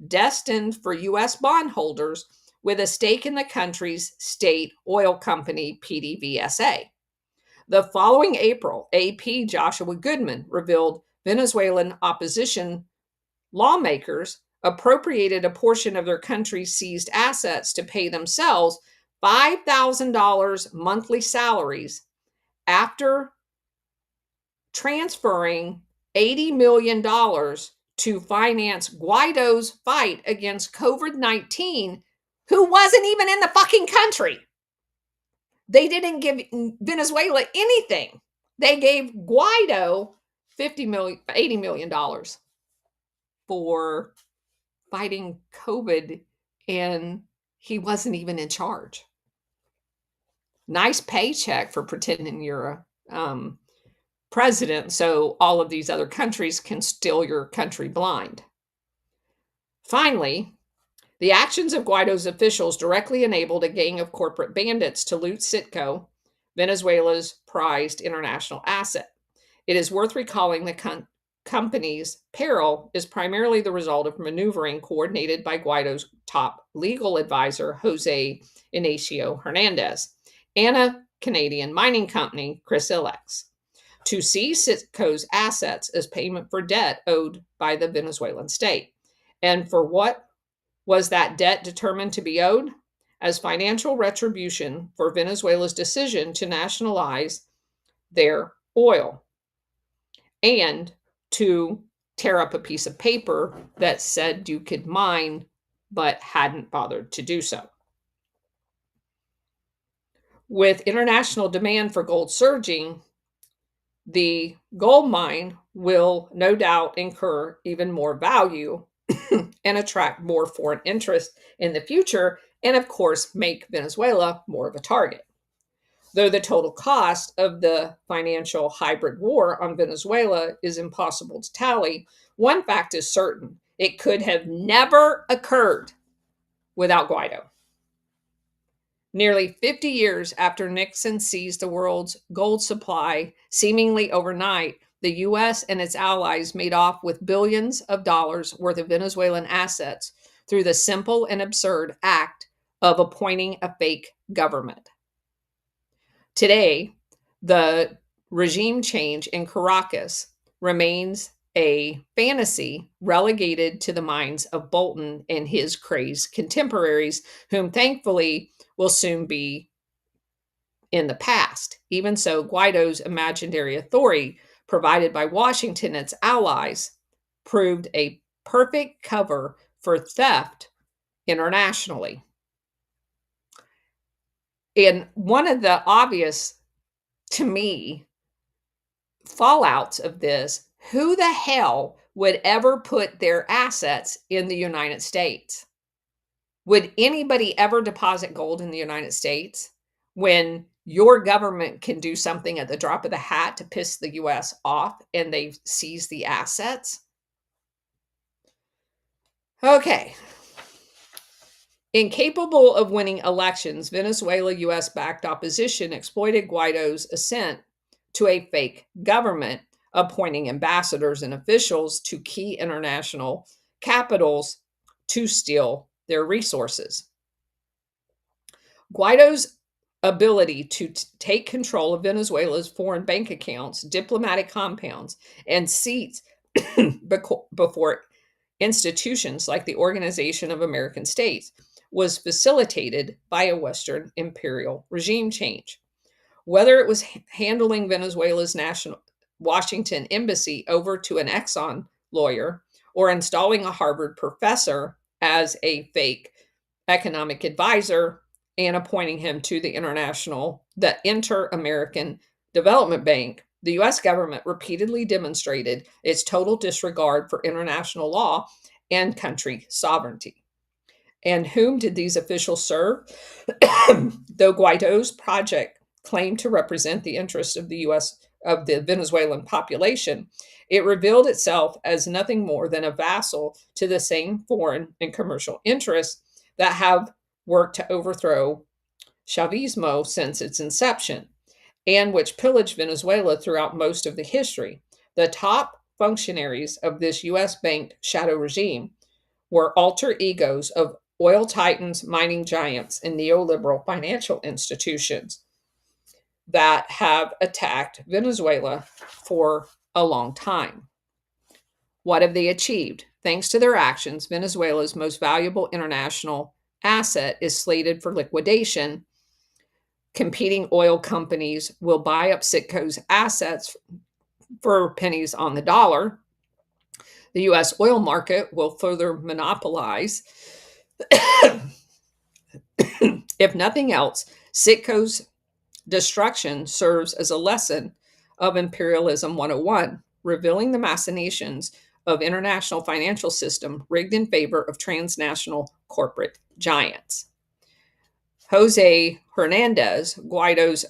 destined for U.S. bondholders with a stake in the country's state oil company, PDVSA. The following April, AP Joshua Goodman revealed Venezuelan opposition lawmakers appropriated a portion of their country's seized assets to pay themselves $5,000 monthly salaries after transferring $80 million to finance Guaido's fight against COVID-19, who wasn't even in the fucking country. They didn't give Venezuela anything. They gave Guaido $80 million for fighting COVID, and he wasn't even in charge. Nice paycheck for pretending you're a president so all of these other countries can steal your country blind. Finally, the actions of Guaido's officials directly enabled a gang of corporate bandits to loot Citgo, Venezuela's prized international asset. It is worth recalling the company's peril is primarily the result of maneuvering coordinated by Guaido's top legal advisor, Jose Ignacio Hernandez, and a Canadian mining company, Chrysilex, to seize Citgo's assets as payment for debt owed by the Venezuelan state. And for what was that debt determined to be owed? As financial retribution for Venezuela's decision to nationalize their oil and to tear up a piece of paper that said you could mine but hadn't bothered to do so. With international demand for gold surging, the gold mine will no doubt incur even more value and attract more foreign interest in the future, and of course, make Venezuela more of a target. Though the total cost of the financial hybrid war on Venezuela is impossible to tally, one fact is certain: it could have never occurred without Guaido. Nearly 50 years after Nixon seized the world's gold supply, seemingly overnight, the U.S. and its allies made off with billions of dollars worth of Venezuelan assets through the simple and absurd act of appointing a fake government. Today, the regime change in Caracas remains a fantasy relegated to the minds of Bolton and his crazed contemporaries, whom thankfully will soon be in the past. Even so, Guaido's imaginary authority provided by Washington and its allies proved a perfect cover for theft internationally. And one of the obvious, to me, fallouts of this, who the hell would ever put their assets in the United States? Would anybody ever deposit gold in the United States when your government can do something at the drop of the hat to piss the US off and they've seized the assets? Okay. Incapable of winning elections, Venezuela US-backed opposition exploited Guaido's ascent to a fake government, appointing ambassadors and officials to key international capitals to steal their resources. Guaido's ability to take control of Venezuela's foreign bank accounts, diplomatic compounds, and seats before institutions like the Organization of American States was facilitated by a Western imperial regime change. Whether it was handling Venezuela's national Washington embassy over to an Exxon lawyer or installing a Harvard professor as a fake economic advisor and appointing him to the Inter-American Development Bank, the U.S. government repeatedly demonstrated its total disregard for international law and country sovereignty. And whom did these officials serve? Though Guaido's project claimed to represent the interests of the Venezuelan population, it revealed itself as nothing more than a vassal to the same foreign and commercial interests that have worked to overthrow Chavismo since its inception. and which pillaged Venezuela throughout most of the history. The top functionaries of this US banked shadow regime were alter egos of oil titans, mining giants, and neoliberal financial institutions that have attacked Venezuela for a long time. What have they achieved? Thanks to their actions, Venezuela's most valuable international asset is slated for liquidation. Competing oil companies will buy up Citgo's assets for pennies on the dollar. The US oil market will further monopolize. If nothing else, Citgo's destruction serves as a lesson of Imperialism 101, revealing the machinations of international financial system rigged in favor of transnational corporate giants. Jose Hernandez, Guaido's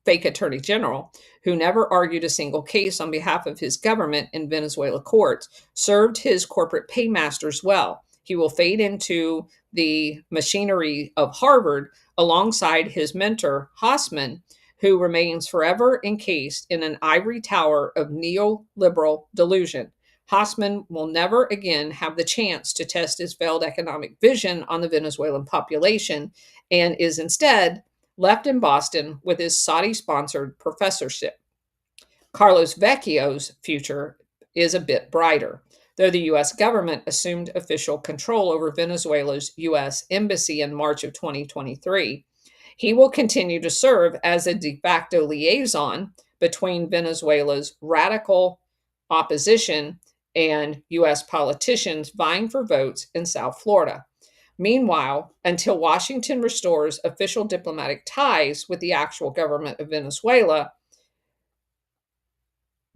fake attorney general, who never argued a single case on behalf of his government in Venezuela courts, served his corporate paymasters well. He will fade into the machinery of Harvard alongside his mentor, Hausman, who remains forever encased in an ivory tower of neoliberal delusion. Hausman will never again have the chance to test his failed economic vision on the Venezuelan population and is instead left in Boston with his Saudi sponsored professorship. Carlos Vecchio's future is a bit brighter. Though the U.S. government assumed official control over Venezuela's U.S. embassy in March of 2023, he will continue to serve as a de facto liaison between Venezuela's radical opposition and U.S. politicians vying for votes in South Florida. Meanwhile, until Washington restores official diplomatic ties with the actual government of Venezuela,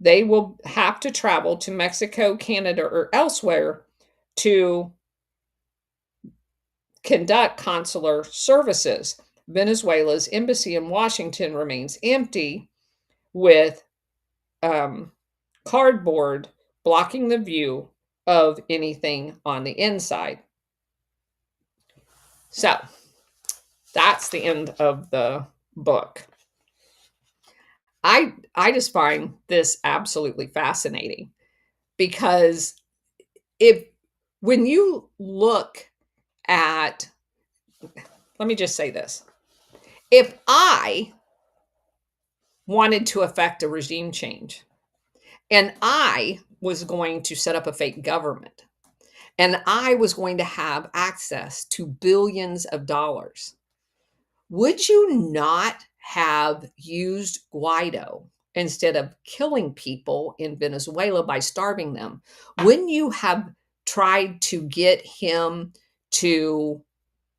they will have to travel to Mexico, Canada, or elsewhere to conduct consular services. Venezuela's embassy in Washington remains empty, with cardboard blocking the view of anything on the inside. So that's the end of the book. I just find this absolutely fascinating because when you look at, let me just say this. If I wanted to affect a regime change and I was going to set up a fake government and I was going to have access to billions of dollars, would you not have used Guaido instead of killing people in Venezuela by starving them? Wouldn't you have tried to get him to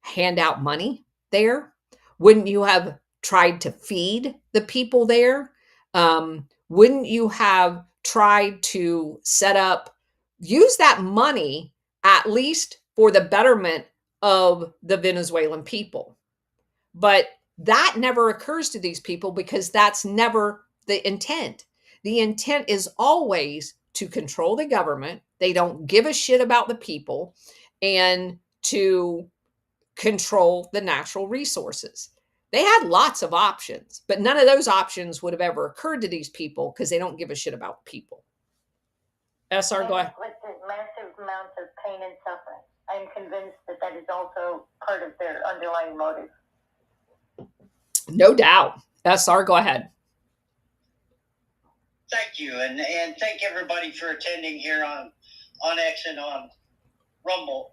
hand out money there? Wouldn't you have tried to feed the people there? Wouldn't you have tried to use that money at least for the betterment of the Venezuelan people? But that never occurs to these people because that's never the intent. The intent is always to control the government. They don't give a shit about the people and to control the natural resources. They had lots of options, but none of those options would have ever occurred to these people because they don't give a shit about people. SR, go ahead. With the massive amounts of pain and suffering, I'm convinced that is also part of their underlying motive. No doubt. SR, go ahead. Thank you, and thank everybody for attending here on X and on Rumble.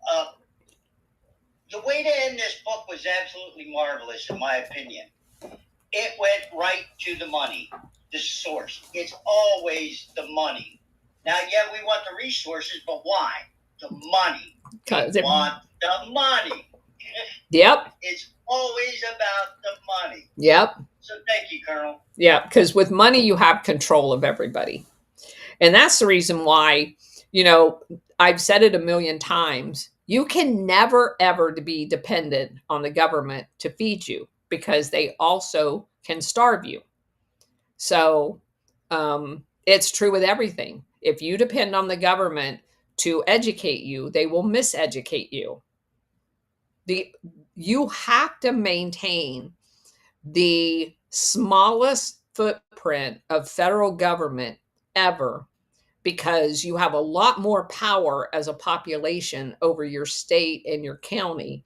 The way to end this book was absolutely marvelous, in my opinion. It went right to the money, the source. It's always the money. Now, yeah, we want the resources, but why? The money. We want the money. Yep. It's always about the money. Yep. So thank you, Colonel. Yeah, because with money, you have control of everybody. And that's the reason why, I've said it a million times. You can never, ever be dependent on the government to feed you because they also can starve you. So it's true with everything. If you depend on the government to educate you, they will miseducate you. You have to maintain the smallest footprint of federal government ever, because you have a lot more power as a population over your state and your county.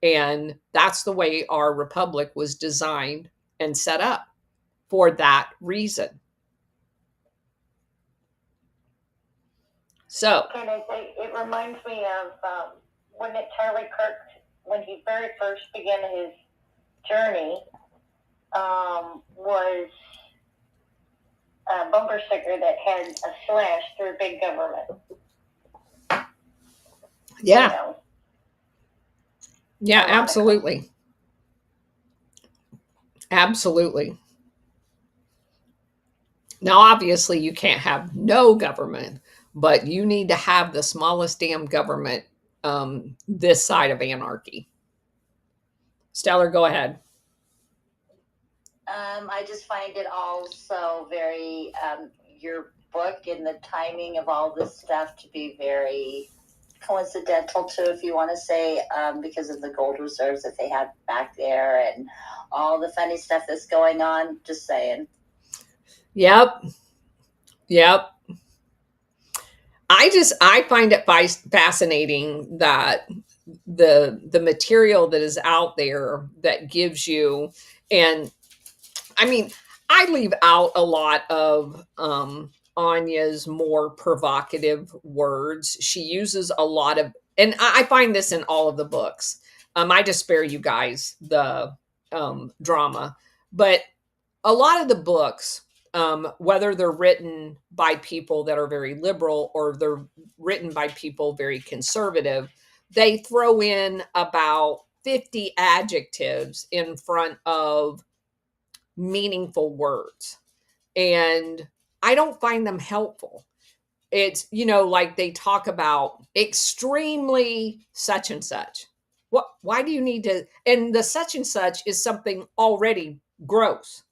And that's the way our republic was designed and set up for that reason. So, And it reminds me of when Charlie Kirk, when he very first began his journey, was a bumper sticker that had a slash through big government. yeah. You know, Yeah, absolutely. Absolutely. Now, obviously, you can't have no government, but you need to have the smallest damn government this side of anarchy. Stellar, go ahead. I just find it also very, your book and the timing of all this stuff to be very coincidental too, if you want to say, because of the gold reserves that they have back there and all the funny stuff that's going on. Just saying. Yep. Yep. I find it fascinating that the material that is out there that gives you, and I mean, I leave out a lot of Anya's more provocative words. She uses a lot of, and I find this in all of the books. I just spare you guys the drama, but a lot of the books, whether they're written by people that are very liberal or they're written by people very conservative, they throw in about 50 adjectives in front of meaningful words. And I don't find them helpful. It's, like they talk about extremely such and such. Why do you need to? And the such and such is something already gross.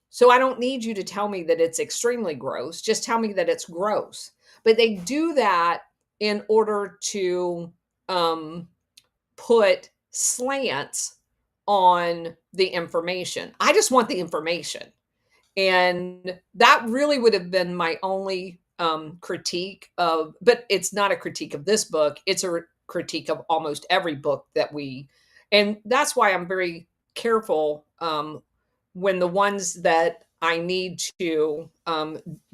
So I don't need you to tell me that it's extremely gross. Just tell me that it's gross. But they do that in order to put slants on the information. I just want the information. And that really would have been my only critique of, but it's not a critique of this book. It's a critique of almost every book and that's why I'm very careful when the ones that I need to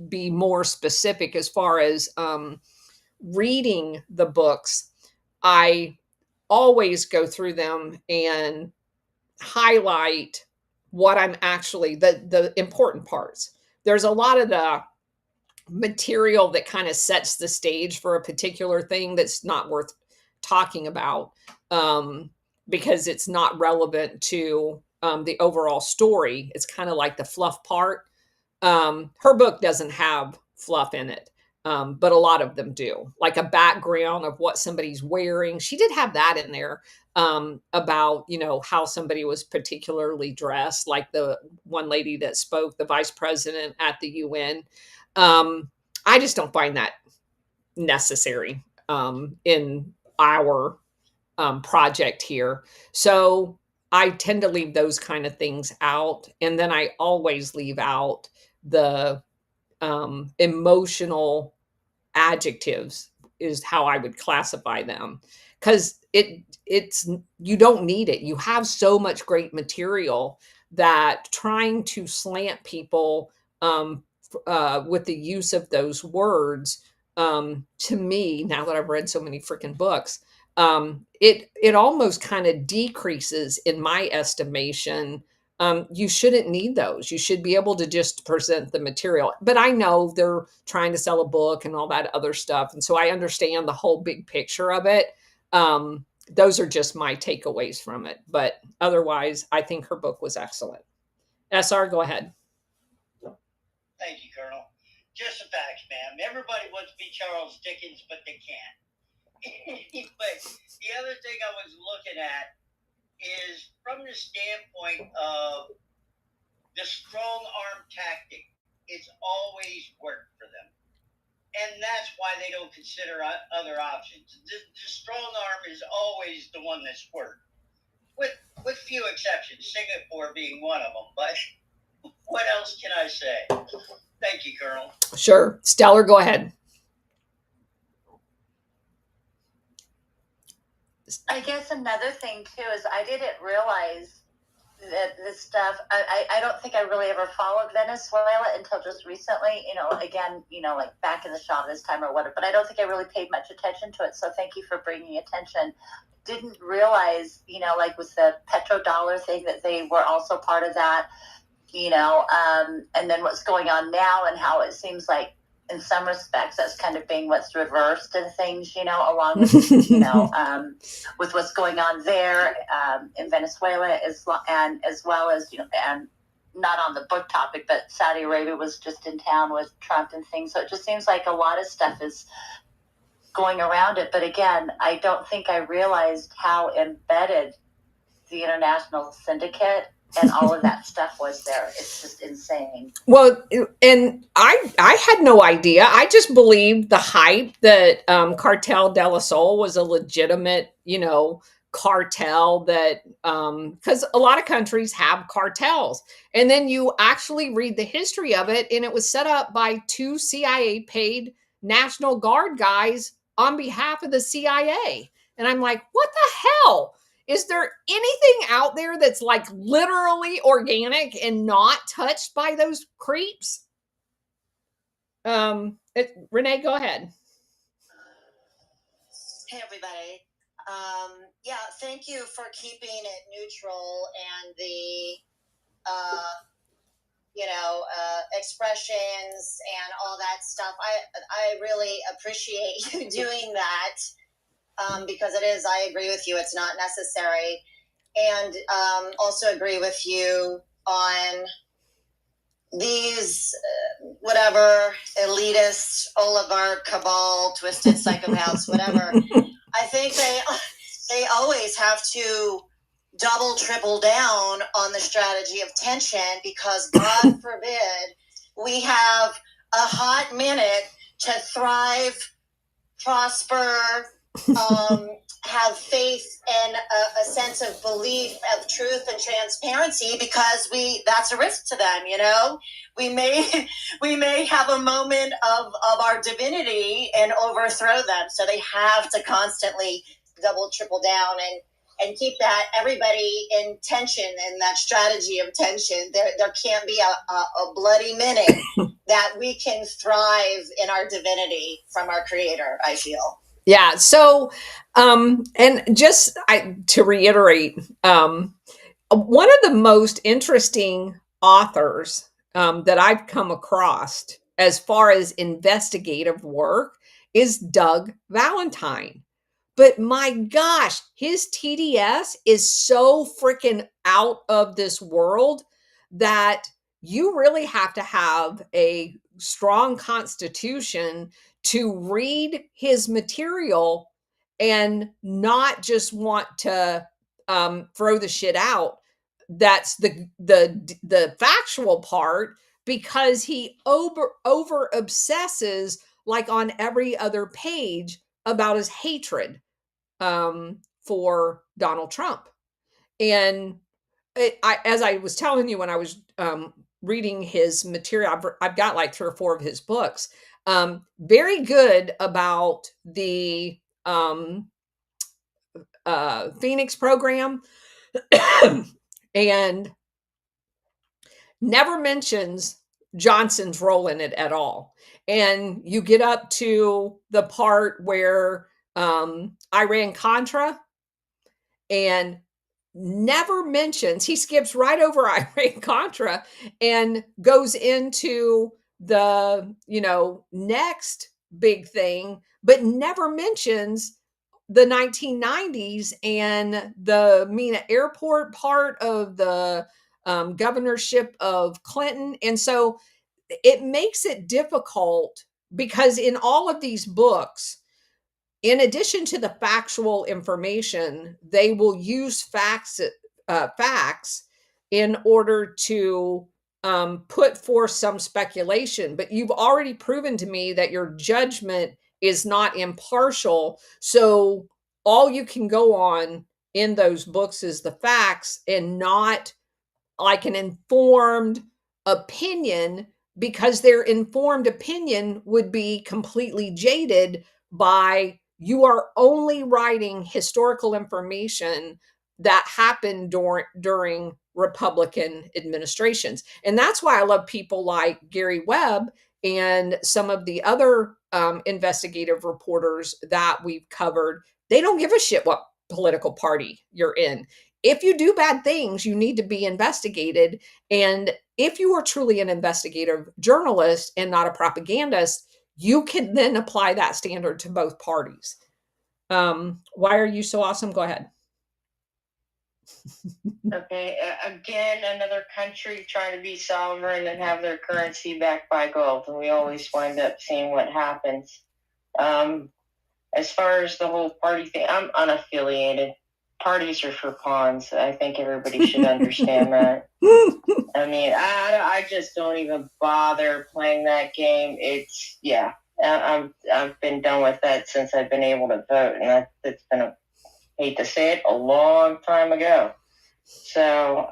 be more specific as far as reading the books, I always go through them and highlight what I'm actually the important parts. There's a lot of the material that kind of sets the stage for a particular thing that's not worth talking about because it's not relevant to the overall story. It's kind of like the fluff part. Her book doesn't have fluff in it, but a lot of them do, like a background of what somebody's wearing. She did have that in there about, how somebody was particularly dressed, like the one lady that spoke, the vice president at the UN. I just don't find that necessary in our project here. So I tend to leave those kind of things out. And then I always leave out the emotional adjectives is how I would classify them, because it's you don't need it. You have so much great material that trying to slant people with the use of those words, to me, now that I've read so many freaking books, it almost kind of decreases, in my estimation. You shouldn't need those. You should be able to just present the material. But I know they're trying to sell a book and all that other stuff. And so I understand the whole big picture of it. Those are just my takeaways from it. But otherwise, I think her book was excellent. SR, go ahead. Thank you, Colonel. Just the facts, ma'am. Everybody wants to be Charles Dickens, but they can't. But the other thing I was looking at is from the standpoint of the strong arm tactic. It's always worked for them. And that's why they don't consider other options. The strong arm is always the one that's worked, with few exceptions, Singapore being one of them. But What else can I say? Thank you, Colonel. Sure. Stellar, go ahead. I guess another thing too is I didn't realize that this stuff. I don't think I really ever followed Venezuela until just recently. Again, like back in the Chavez time or whatever. But I don't think I really paid much attention to it. So thank you for bringing attention. Didn't realize, like with the petrodollar thing, that they were also part of that. And then what's going on now and how it seems like in some respects that's kind of being what's reversed in things, along with, with what's going on there in Venezuela and as well as, and not on the book topic, but Saudi Arabia was just in town with Trump and things. So it just seems like a lot of stuff is going around it. But again, I don't think I realized how embedded the international syndicate and all of that stuff was there. It's just insane. Well, and I had no idea. I just believed the hype that Cartel de la Sol was a legitimate, cartel that because a lot of countries have cartels. And then you actually read the history of it, and it was set up by 2 CIA paid National Guard guys on behalf of the CIA. And I'm like, what the hell? Is there anything out there that's like literally organic and not touched by those creeps? Renee, go ahead. Hey, everybody. Yeah, thank you for keeping it neutral and the, expressions and all that stuff. I really appreciate you doing that. Because I agree with you, it's not necessary. And also agree with you on these, whatever, elitist, oligarch, cabal, twisted psychopaths, whatever. I think they always have to double, triple down on the strategy of tension because, God forbid, we have a hot minute to thrive, prosper, have faith and a sense of belief of truth and transparency because that's a risk to them. We may have a moment of our divinity and overthrow them, so they have to constantly double, triple down and keep that everybody in tension and that strategy of tension. There can't be a bloody minute that we can thrive in our divinity from our Creator, I feel. Yeah. So, and just to reiterate, one of the most interesting authors that I've come across as far as investigative work is Doug Valentine. But my gosh, his TDS is so freaking out of this world that you really have to have a strong constitution to read his material and not just want to throw the shit out. That's the factual part, because he over obsesses like on every other page about his hatred for Donald Trump. And as I was telling you when I was reading his material, I've got like 3 or 4 of his books. Very good about the Phoenix program and never mentions Johnson's role in it at all. And you get up to the part where Iran-Contra and never mentions, he skips right over Iran-Contra and goes into the, next big thing, but never mentions the 1990s and the Mena Airport part of the governorship of Clinton. And so it makes it difficult because in all of these books, in addition to the factual information, they will use facts in order to put forth some speculation. But you've already proven to me that your judgment is not impartial. So all you can go on in those books is the facts and not like an informed opinion, because their informed opinion would be completely jaded by, you are only writing historical information that happened during Republican administrations. And that's why I love people like Gary Webb and some of the other investigative reporters that we've covered. They don't give a shit what political party you're in. If you do bad things, you need to be investigated. And if you are truly an investigative journalist and not a propagandist, you can then apply that standard to both parties. Why are you so awesome? Go ahead. Okay, again, another country trying to be sovereign and have their currency backed by gold, and we always wind up seeing what happens. As far as the whole party thing, I'm unaffiliated. Parties are for pawns. I think everybody should understand that. I mean, I just don't even bother playing that game. It's, yeah, I've been done with that since I've been able to vote, and it's been, hate to say it, a long time ago. So,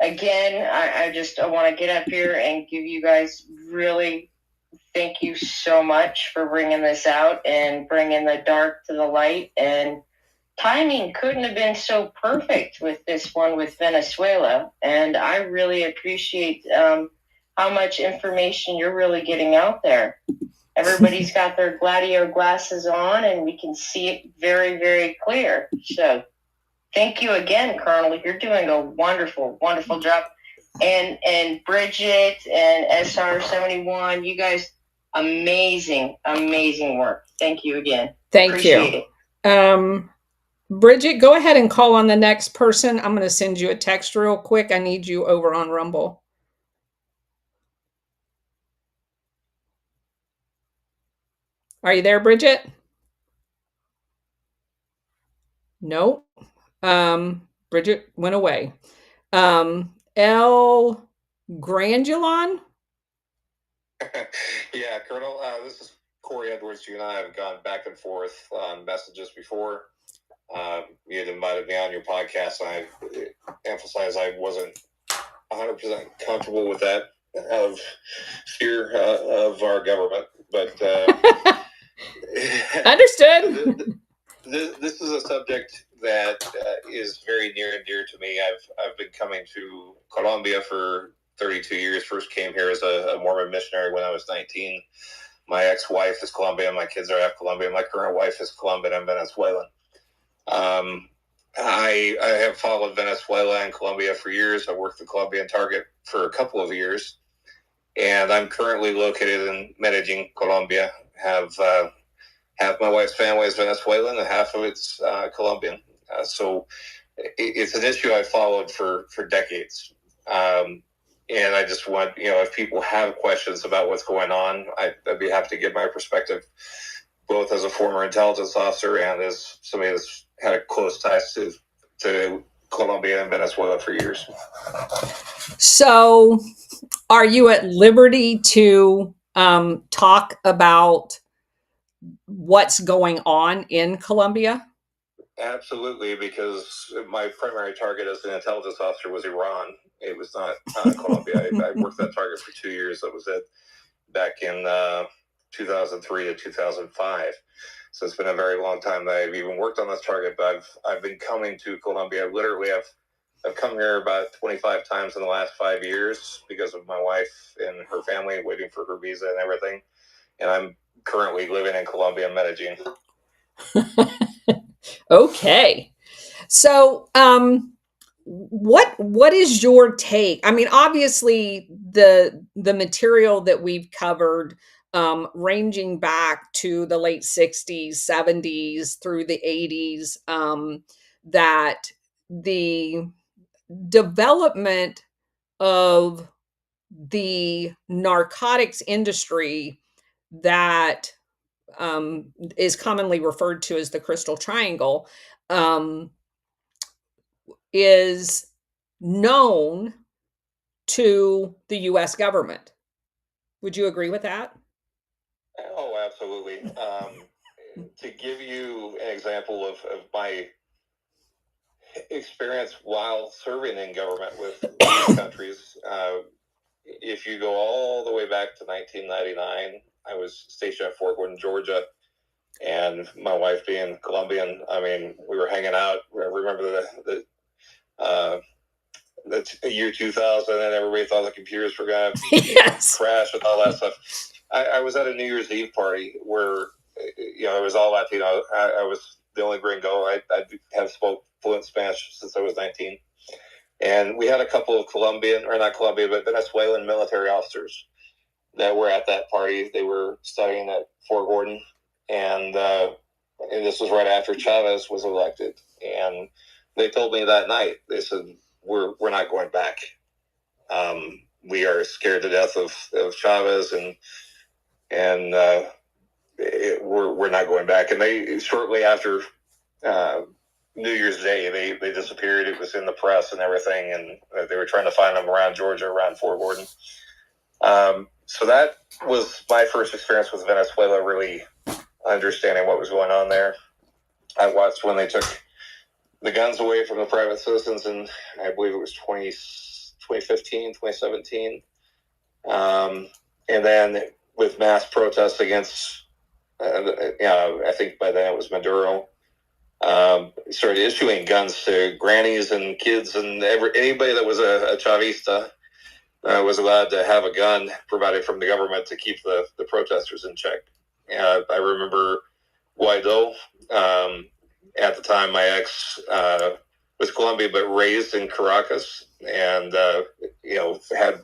again, I want to get up here and give you guys really thank you so much for bringing this out and bringing the dark to the light. And timing couldn't have been so perfect with this one with Venezuela. And I really appreciate how much information you're really getting out there. Everybody's got their Gladio glasses on, and we can see it very, very clear. So thank you again, Colonel. You're doing a wonderful, wonderful job. And Bridget and SR71, you guys, amazing, amazing work. Thank you again. Thank Appreciate you. it. Bridget, go ahead and call on the next person. I'm going to send you a text real quick. I need you over on Rumble. Are you there, Bridget? No. Bridget went away. L. Grandulon? Yeah, Colonel, this is Corey Edwards. You and I have gone back and forth on messages before. You had invited me on your podcast, and I emphasized I wasn't 100% comfortable with that out of fear of our government. But Understood. This is a subject that is very near and dear to me. I've been coming to Colombia for 32 years. First came here as a Mormon missionary when I was 19. My ex-wife is Colombian. My kids are half Colombian. My current wife is Colombian and Venezuelan. I have followed Venezuela and Colombia for years. I worked the Colombian target for a couple of years, and I'm currently located in Medellin, Colombia. Half my wife's family is Venezuelan and half of it's Colombian. So it's an issue I've followed for decades. And I just want, if people have questions about what's going on, I'd be happy to give my perspective, both as a former intelligence officer and as somebody that's had a close ties to Colombia and Venezuela for years. So are you at liberty to talk about what's going on in Colombia? Absolutely, because my primary target as an intelligence officer was Iran. It was not Colombia. I worked that target for 2 years. That was it, back in 2003 to 2005. So it's been a very long time that I've even worked on this target. But I've been coming to Colombia. Literally, I've come here about 25 times in the last 5 years because of my wife and her family waiting for her visa and everything. And I'm currently living in Colombia, Medellin. Okay. So, what is your take? I mean, obviously the material that we've covered, ranging back to the late 60s, 70s through the 80s, that the development of the narcotics industry that is commonly referred to as the Crystal Triangle, is known to the U.S. government. Would you agree with that? Oh, absolutely. To give you an example of my experience while serving in government with these countries, if you go all the way back to 1999, I was stationed at Fort Gordon, Georgia, and my wife being Colombian, I mean, we were hanging out. I remember the year 2000, and everybody thought the computers were going to Yes. crash and all that stuff. I was at a New Year's Eve party where, it was all Latino. I was the only gringo. I have spoke fluent Spanish since I was 19. And we had a couple of but Venezuelan military officers that were at that party. They were studying at Fort Gordon. And this was right after Chavez was elected. And they told me that night, they said, we're not going back. We are scared to death of Chavez, and we're not going back. And they, shortly after New Year's Day, they disappeared. It was in the press and everything, and they were trying to find them around Georgia, around Fort Gordon. So that was my first experience with Venezuela, really understanding what was going on there. I watched when they took the guns away from the private citizens, and I believe it was 2015, 2017. And then with mass protests against, I think by then it was Maduro, started issuing guns to grannies and kids, and anybody that was a Chavista was allowed to have a gun provided from the government to keep the protesters in check. I remember Guaido. At the time, my ex was Colombian, but raised in Caracas, and had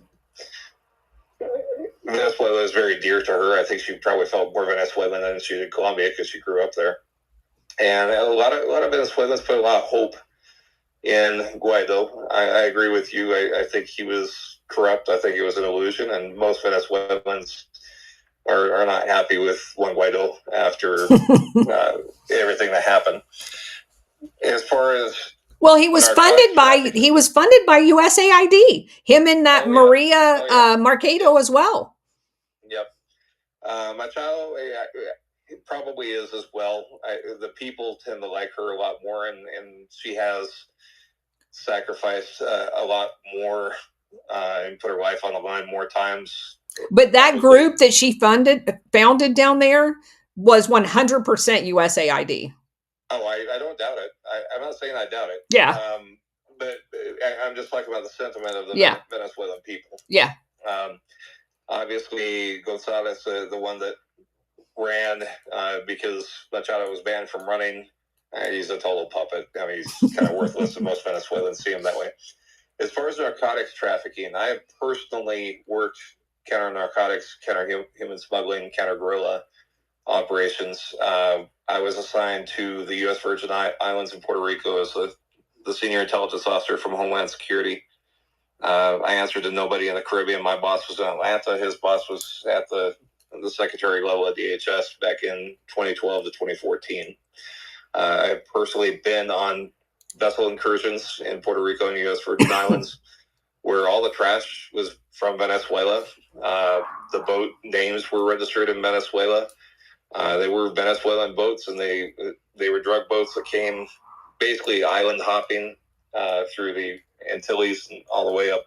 Venezuela is very dear to her. I think she probably felt more Venezuelan than she did Colombia because she grew up there. And a lot of Venezuelans put a lot of hope in Guaido. I agree with you. I think he was corrupt. I think it was an illusion, and most Venezuelans are not happy with Juan Guaido after everything that happened. As far as he was funded by USAID. Him and that Maria Mercado as well. Yep. Machado it probably is as well. The people tend to like her a lot more, and she has sacrificed a lot more and put her life on the line more times. But that group that she founded down there was 100% USAID. Oh, I don't doubt it. I'm not saying I doubt it. Yeah. But I'm just talking about the sentiment of the Venezuelan people. Yeah. Obviously, Gonzalez, the one that ran because Machado was banned from running, he's a total puppet. I mean, he's kind of worthless, and most Venezuelans see him that way. As far as narcotics trafficking, I have personally worked counter-narcotics, counter-human smuggling, counter-guerrilla operations. I was assigned to the U.S. Virgin Islands and Puerto Rico as the senior intelligence officer from Homeland Security. I answered to nobody in the Caribbean. My boss was in Atlanta. His boss was at the secretary level at DHS back in 2012 to 2014. I've personally been on vessel incursions in Puerto Rico and U.S. Virgin Islands where all the trash was from Venezuela. The boat names were registered in Venezuela. They were Venezuelan boats, and they were drug boats that came basically island hopping through the Antilles and all the way up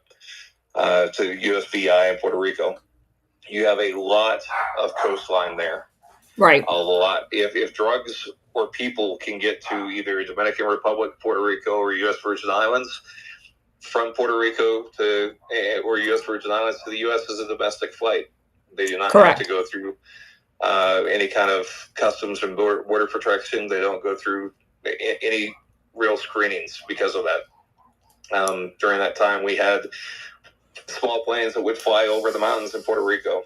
to USVI in Puerto Rico. You have a lot of coastline there. Right. A lot. If drugs or people can get to either Dominican Republic, Puerto Rico, or U.S. Virgin Islands, from Puerto Rico to or U.S. Virgin Islands to the U.S. is a domestic flight. They do not have to go through any kind of customs and border protection. They don't go through any real screenings because of that. During that time, we had small planes that would fly over the mountains in Puerto Rico,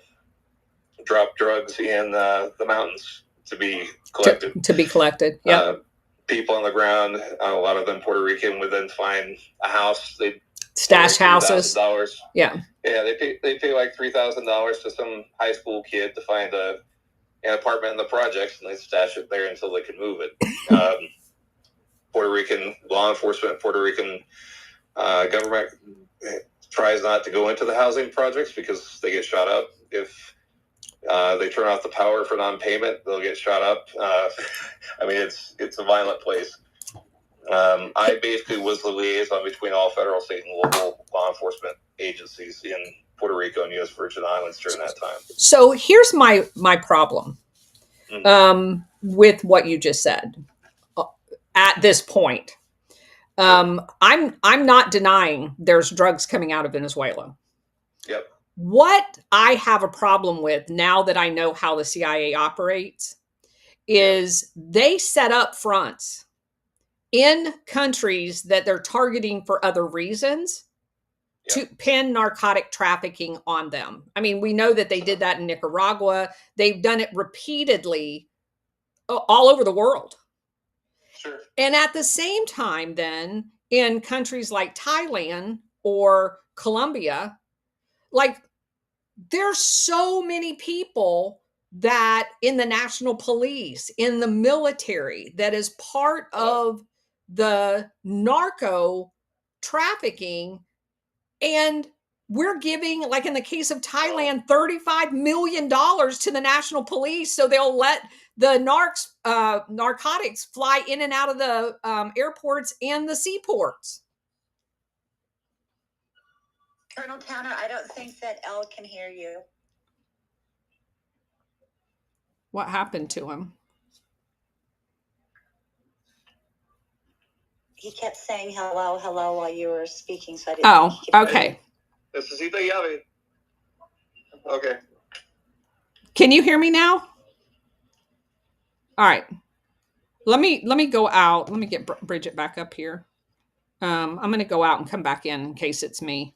drop drugs in the mountains to be collected. Yeah. People on the ground, a lot of them Puerto Rican, would then find a house. They'd stash houses. Yeah. Yeah, they pay like $3,000 to some high school kid to find an apartment in the projects, and they stash it there until they can move it. Puerto Rican law enforcement, Puerto Rican government tries not to go into the housing projects because they get shot up. If they turn off the power for non-payment, they'll get shot up. I mean, it's a violent place. I basically was the liaison between all federal, state, and local law enforcement agencies in Puerto Rico and U.S. Virgin Islands during that time. So here's my problem with what you just said. At this point, I'm not denying there's drugs coming out of Venezuela. Yep. What I have a problem with now that I know how the CIA operates is they set up fronts in countries that they're targeting for other reasons to pin narcotic trafficking on them. I mean, we know that they did that in Nicaragua. They've done it repeatedly all over the world. Sure. And at the same time, then, in countries like Thailand or Colombia, like, there's so many people that in the national police, in the military, that is part of the narco trafficking. And we're giving, like in the case of Thailand, $35 million to the national police so they'll let the narcotics fly in and out of the airports and the seaports. Colonel Towner, I don't think that Elle can hear you. What happened to him? He kept saying hello, hello while you were speaking, so I didn't think he could okay. Necesita llave. Okay. Can you hear me now? All right. Let me go out. Let me get Bridget back up here. I'm going to go out and come back in case it's me.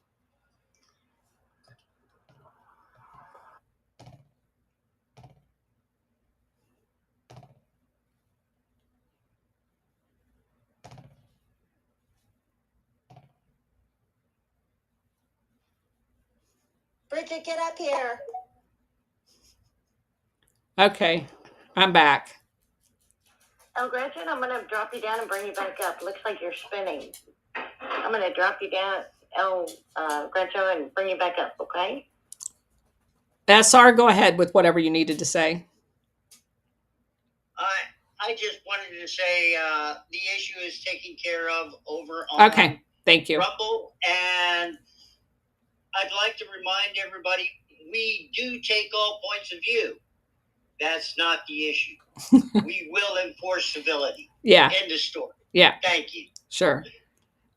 Bridget, get up here. Okay, I'm back. Oh, Gretchen, I'm going to drop you down and bring you back up. Looks like you're spinning. I'm going to drop you down, Gretchen, and bring you back up, okay? SR, go ahead with whatever you needed to say. I just wanted to say the issue is taken care of over on Okay, thank you. Rumble, and I'd like to remind everybody we do take all points of view. That's not the issue. We will enforce civility. Yeah. End of story. Yeah. Thank you. Sure.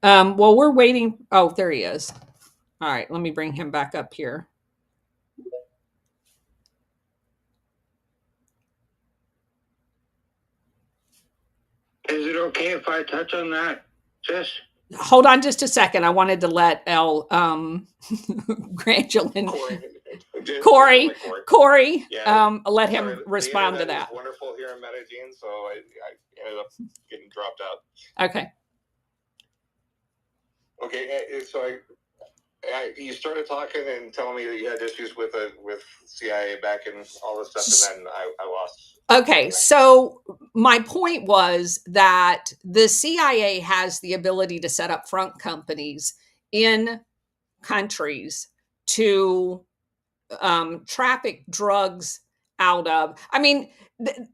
Well, we're waiting. Oh, there he is. All right, let me bring him back up here. Is it okay if I touch on that, Jess? Hold on just a second. I wanted to let Elle Grangelin, Corey, let him respond to that. Wonderful here in Medellin, so I ended up getting dropped out. Okay. Okay, so you started talking and telling me that you had issues with CIA back and all this stuff, and then I lost. Okay, so my point was that the CIA has the ability to set up front companies in countries to traffic drugs out of. I mean,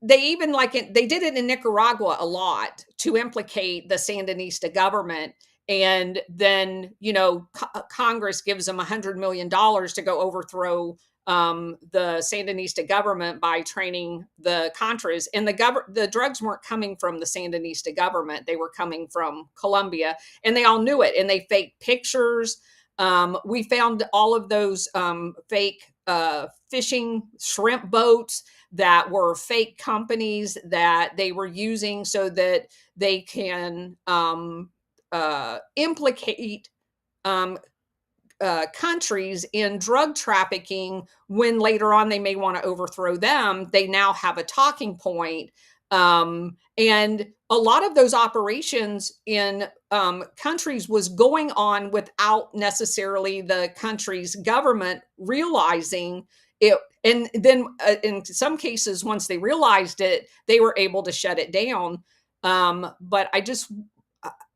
they even they did it in Nicaragua a lot to implicate the Sandinista government. And then, Congress gives them $100 million to go overthrow the Sandinista government by training the Contras. And the drugs weren't coming from the Sandinista government. They were coming from Colombia, and they all knew it. And they faked pictures. We found all of those fake fishing shrimp boats that were fake companies that they were using so that they can implicate countries in drug trafficking when later on they may want to overthrow them. They now have a talking point. And a lot of those operations in countries was going on without necessarily the country's government realizing it. And then in some cases, once they realized it, they were able to shut it down. But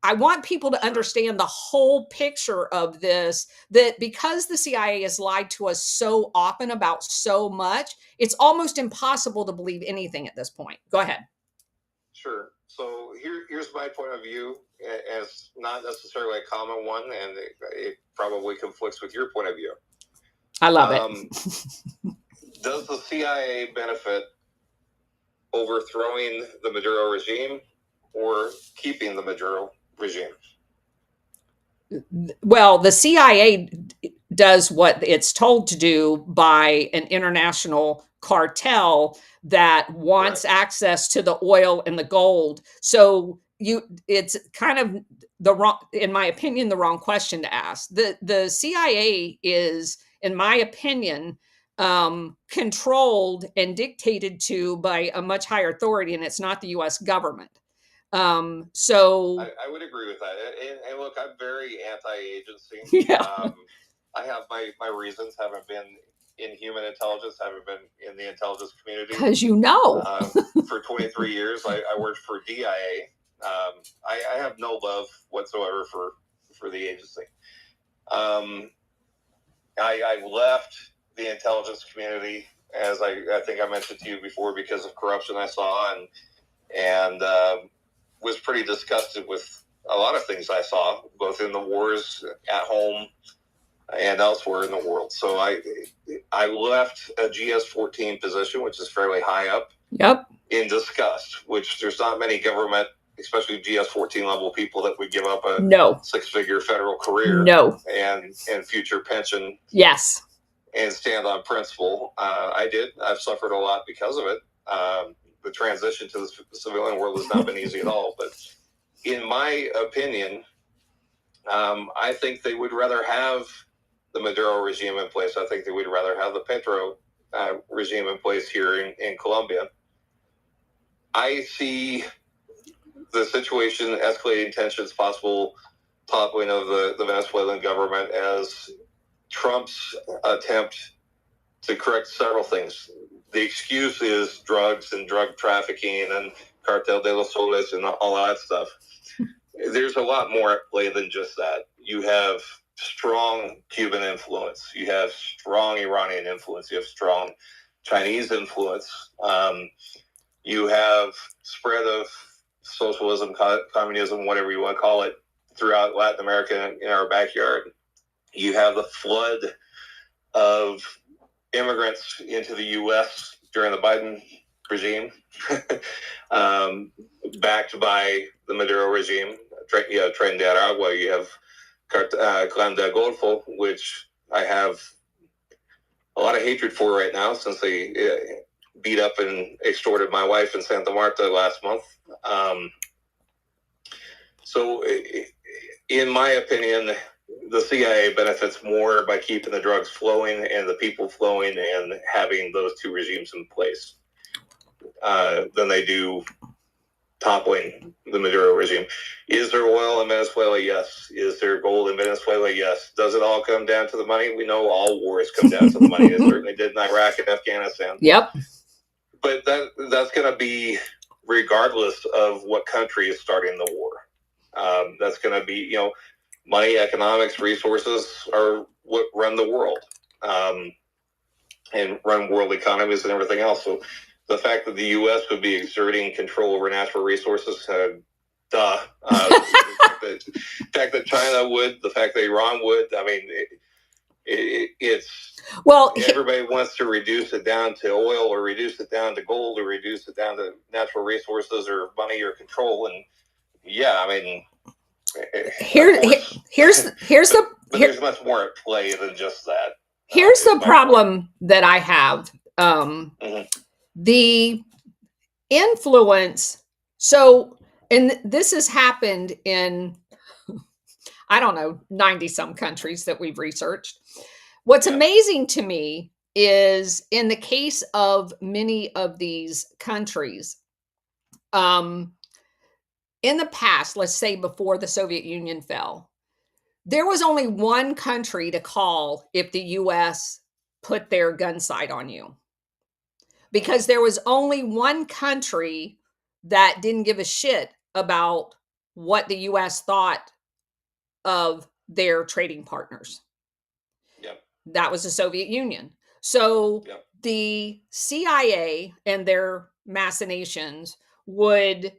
I want people to understand the whole picture of this, that because the CIA has lied to us so often about so much, it's almost impossible to believe anything at this point. Go ahead. Sure. So here's my point of view, as not necessarily a common one, and it probably conflicts with your point of view. I love it. Does the CIA benefit overthrowing the Maduro regime or keeping the Maduro regime? Well, the CIA does what it's told to do by an international cartel that wants access to the oil and the gold. So it's kind of the wrong, in my opinion, the wrong question to ask. The CIA is, in my opinion, controlled and dictated to by a much higher authority, and it's not the U.S. government. So I would agree with that. And look, I'm very anti-agency. yeah. I have my reasons. Haven't been in human intelligence. Haven't been in the intelligence community. Because you know. For 23 years, I worked for DIA. I have no love whatsoever for the agency. I left the intelligence community, as I think I mentioned to you before, because of corruption I saw, and was pretty disgusted with a lot of things I saw, both in the wars at home and elsewhere in the world. So I left a GS-14 position, which is fairly high up, Yep. in disgust, which there's not many government, especially GS-14 level people, that would give up a No. six-figure federal career No. and future pension. Yes. And stand on principle. I did. I've suffered a lot because of it. The transition to the civilian world has not been easy at all. But in my opinion, I think they would rather have the Maduro regime in place. I think they would rather have the Petro regime in place here in Colombia. I see the situation, escalating tensions, possible toppling of the Venezuelan government as Trump's attempt to correct several things. The excuse is drugs and drug trafficking and Cartel de los Soles and all that stuff. There's a lot more at play than just that. You have strong Cuban influence. You have strong Iranian influence. You have strong Chinese influence. You have spread of socialism, communism, whatever you want to call it, throughout Latin America in our backyard. You have the flood of immigrants into the U.S. during the Biden regime, backed by the Maduro regime. Tren de Aragua, you have Clan del Golfo, which I have a lot of hatred for right now, since they beat up and extorted my wife in Santa Marta last month. So in my opinion, the CIA benefits more by keeping the drugs flowing and the people flowing and having those two regimes in place than they do toppling the Maduro regime. Is there oil in Venezuela? Yes. Is there gold in Venezuela? Yes. Does it all come down to the money? We know all wars come down to the money. It certainly did in Iraq and Afghanistan. Yep. But that's going to be regardless of what country is starting the war. That's going to be, money, economics, resources are what run the world, and run world economies and everything else. So the fact that the U.S. would be exerting control over natural resources, the fact that China would, the fact that Iran would, I mean, it's, well, everybody wants to reduce it down to oil or reduce it down to gold or reduce it down to natural resources or money or control. And yeah, I mean, here's the but there's much more at play than just that. Here's the problem that I have. The influence. So, and this has happened in, I don't know, 90 some countries that we've researched. What's amazing to me is in the case of many of these countries, in the past, let's say before the Soviet Union fell, there was only one country to call if the U.S. put their gun sight on you. Because there was only one country that didn't give a shit about what the U.S. thought of their trading partners. Yep. That was the Soviet Union. So the CIA and their machinations would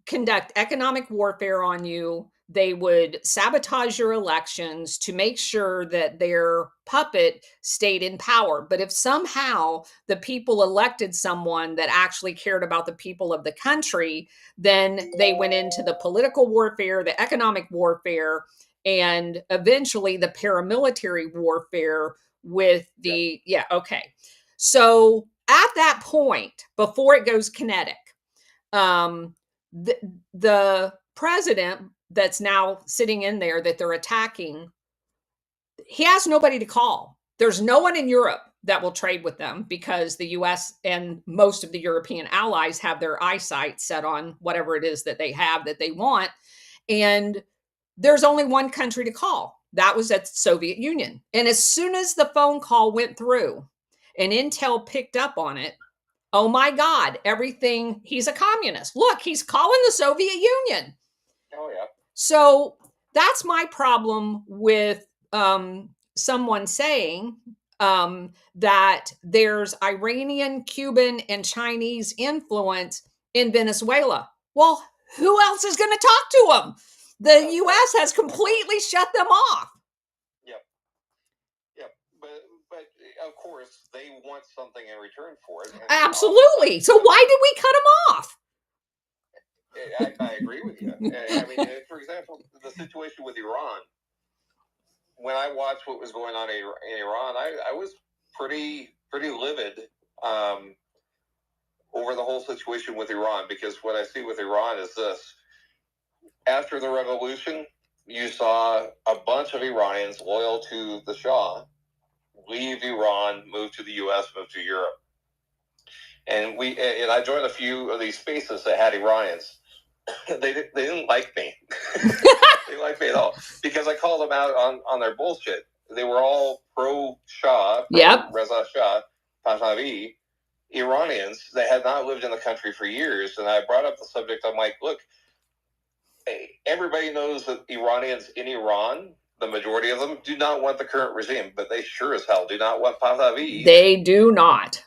conduct economic warfare on you, they would sabotage your elections to make sure that their puppet stayed in power. But if somehow the people elected someone that actually cared about the people of the country, then they went into the political warfare, the economic warfare, and eventually the paramilitary warfare with the, yeah, okay. So at that point, before it goes kinetic, the president that's now sitting in there that they're attacking, he has nobody to call. There's no one in Europe that will trade with them because the US and most of the European allies have their eyesight set on whatever it is that they have that they want. And there's only one country to call. That was at the Soviet Union. And as soon as the phone call went through and Intel picked up on it, oh my God, everything, he's a communist. Look, he's calling the Soviet Union. Oh, yeah. So that's my problem with someone saying that there's Iranian, Cuban, and Chinese influence in Venezuela. Well, who else is going to talk to them? The U.S. has completely shut them off. Yep. But of course, they want something in return for it. Absolutely. So why did we cut them off? I agree with you. I mean, for example, the situation with Iran. When I watched what was going on in Iran, I was pretty livid over the whole situation with Iran, because what I see with Iran is this. After the revolution, you saw a bunch of Iranians loyal to the Shah leave Iran, move to the U.S., move to Europe. And I joined a few of these spaces that had Iranians. They didn't like me. They didn't like me at all, because I called them out on their bullshit. They were all pro-Shah, Reza Shah Pahlavi, Iranians that had not lived in the country for years. And I brought up the subject. I'm like, look, everybody knows that Iranians in Iran, the majority of them, do not want the current regime, but they sure as hell do not want Pahlavi. They do not.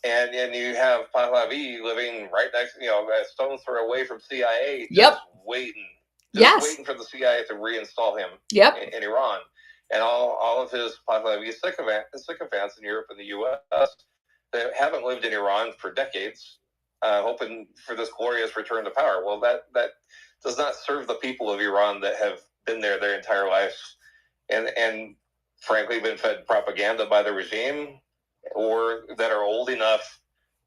And you have Pahlavi living right next, a stone's throw away from CIA, just waiting for the CIA to reinstall him in Iran. And all of his Pahlavi sycophants in Europe and the U.S. that haven't lived in Iran for decades, hoping for this glorious return to power. Well, that does not serve the people of Iran that have been there their entire lives and frankly been fed propaganda by the regime, or that are old enough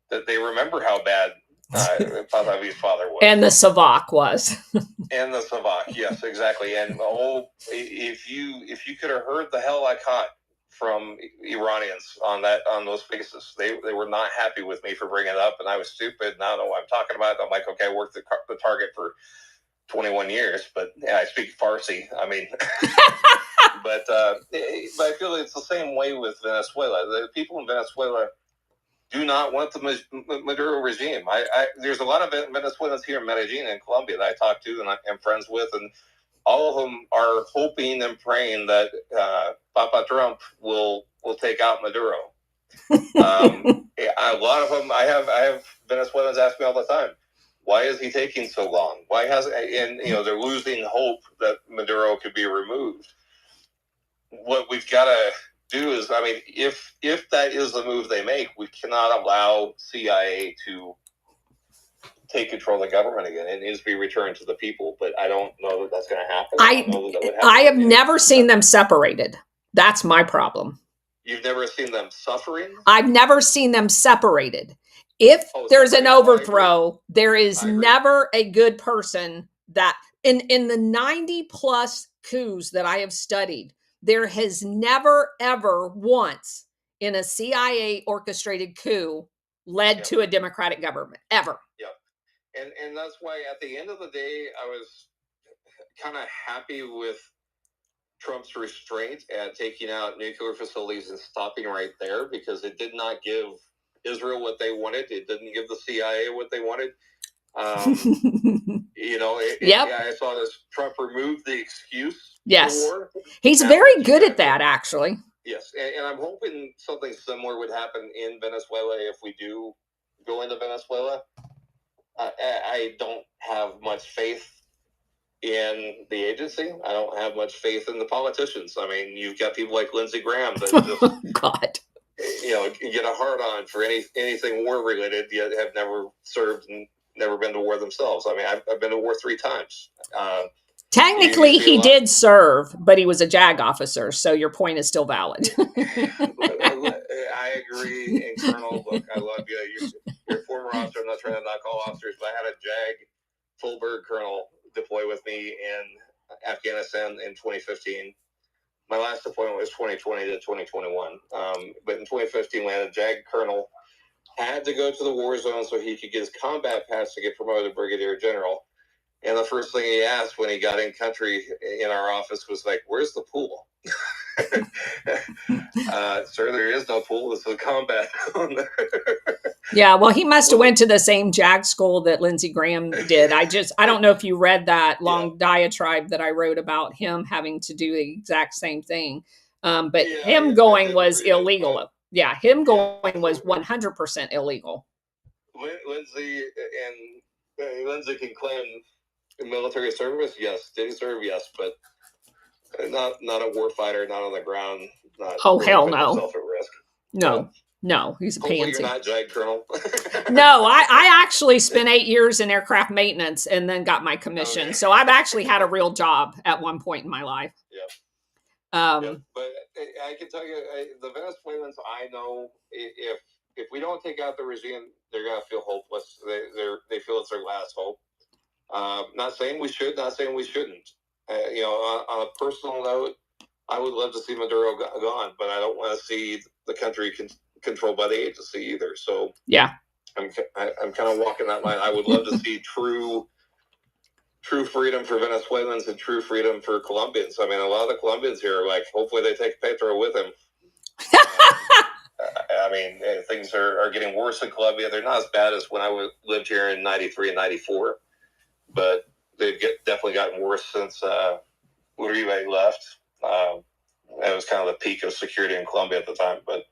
that they remember how bad Pahlavi's father was. And the Savak was. And the Savak, yes, exactly. And if you could have heard the hell I caught from Iranians on those spaces, they were not happy with me for bringing it up, and I was stupid, and I don't know what I'm talking about. I'm like, okay, I worked the Target for 21 years, but I speak Farsi. I mean, but I feel it's the same way with Venezuela. The people in Venezuela do not want the Maduro regime. There's a lot of Venezuelans here in Medellin and Colombia that I talk to and I am friends with, and all of them are hoping and praying that Papa Trump will take out Maduro. A lot of them, I have Venezuelans ask me all the time, why is he taking so long? Why hasn't? And they're losing hope that Maduro could be removed. What we've got to do is, I mean, if that is the move they make, we cannot allow CIA to take control of the government again. It needs to be returned to the people, but I don't know that that's going to happen. I have never seen them separated. That's my problem. You've never seen them suffering? I've never seen them separated. If there's an overthrow, there is never a good person that in the 90 plus coups that I have studied, there has never, ever once in a CIA orchestrated coup led to a democratic government, ever. Yeah. And that's why at the end of the day, I was kind of happy with Trump's restraint at taking out nuclear facilities and stopping right there, because it did not give Israel what they wanted. It didn't give the CIA what they wanted. I saw this. Trump removed the excuse for war. He's very good at that, actually. Yes, and I'm hoping something similar would happen in Venezuela if we do go into Venezuela. I don't have much faith in the agency. I don't have much faith in the politicians. I mean, you've got people like Lindsey Graham that just, God, get a hard on for anything war related, yet have never served and never been to war themselves. I mean, I've been to war 3 times. Technically, he did serve, but he was a JAG officer, so your point is still valid. I agree. And Colonel, look, I love you. You're a former officer. I'm not trying to knock all officers, but I had a JAG full bird colonel deploy with me in Afghanistan in 2015. My last deployment was 2020 to 2021. But in 2015, we had a JAG colonel had to go to the war zone so he could get his combat pass to get promoted to brigadier general. And the first thing he asked when he got in country in our office was like, "Where's the pool?" Sir, there is no pool. It's a combat on there. Yeah, well, he must have went to the same JAG school that Lindsey Graham did. I don't know if you read that long diatribe that I wrote about him having to do the exact same thing. But him going was illegal. Him going was 100% illegal. Lindsey can claim military service. Yes. Did he serve? Yes, but not a war fighter, not on the ground. Not hell no. Himself at risk. No, he's a Hopefully pansy. You're not JAG colonel. No, I actually spent 8 years in aircraft maintenance and then got my commission. Okay. So I've actually had a real job at one point in my life. Yeah. But I can tell you, the Venezuelans, I know if we don't take out the regime, they're going to feel hopeless. They feel it's their last hope. Not saying we should, not saying we shouldn't. On a personal note, I would love to see Maduro gone, but I don't want to see the country controlled by the agency either. So yeah, I'm kind of walking that line. I would love to see true freedom for Venezuelans and true freedom for Colombians. I mean, a lot of the Colombians here are like, hopefully they take Petro with him. I mean, things are getting worse in Colombia. They're not as bad as when I lived here in 93 and 94, but they've definitely gotten worse since Uribe left. That was kind of the peak of security in Colombia at the time, but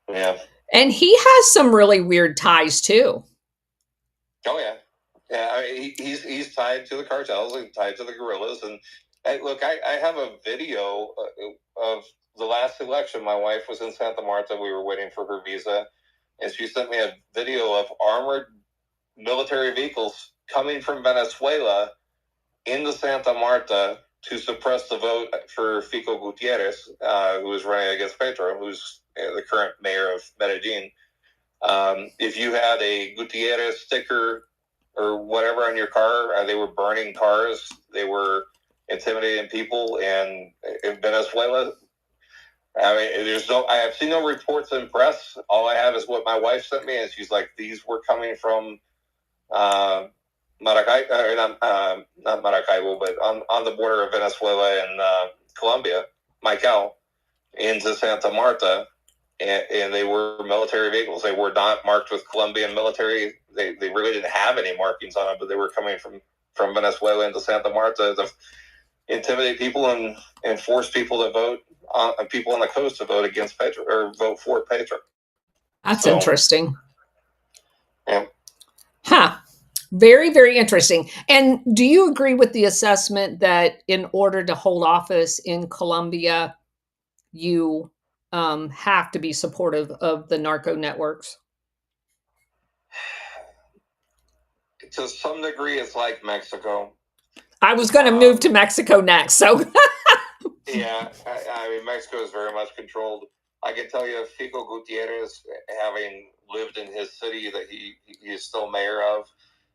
yeah. And he has some really weird ties too. Oh yeah. Yeah, I mean, he's tied to the cartels and tied to the guerrillas. And look, I have a video of the last election. My wife was in Santa Marta. We were waiting for her visa, and she sent me a video of armored military vehicles coming from Venezuela into Santa Marta to suppress the vote for Fico Gutierrez, who was running against Petro, who's the current mayor of Medellin. If you had a Gutierrez sticker or whatever on your car, they were burning cars. They were intimidating people. And in Venezuela, I mean, I have seen no reports in press. All I have is what my wife sent me, and she's like, these were coming from Maracaibo, not Maracaibo, but on the border of Venezuela and Colombia, Maicao, into Santa Marta. And they were military vehicles. They were not marked with Colombian military. They really didn't have any markings on them, but they were coming from Venezuela into Santa Marta to intimidate people and force people to vote, people on the coast to vote against Petro or vote for Petro. That's interesting. Yeah. Huh. Very, very interesting. And do you agree with the assessment that in order to hold office in Colombia, you have to be supportive of the narco networks? To some degree, it's like Mexico. I was going to move to Mexico next, so. Yeah, I mean, Mexico is very much controlled. I can tell you, Fico Gutierrez, having lived in his city that he is still mayor of,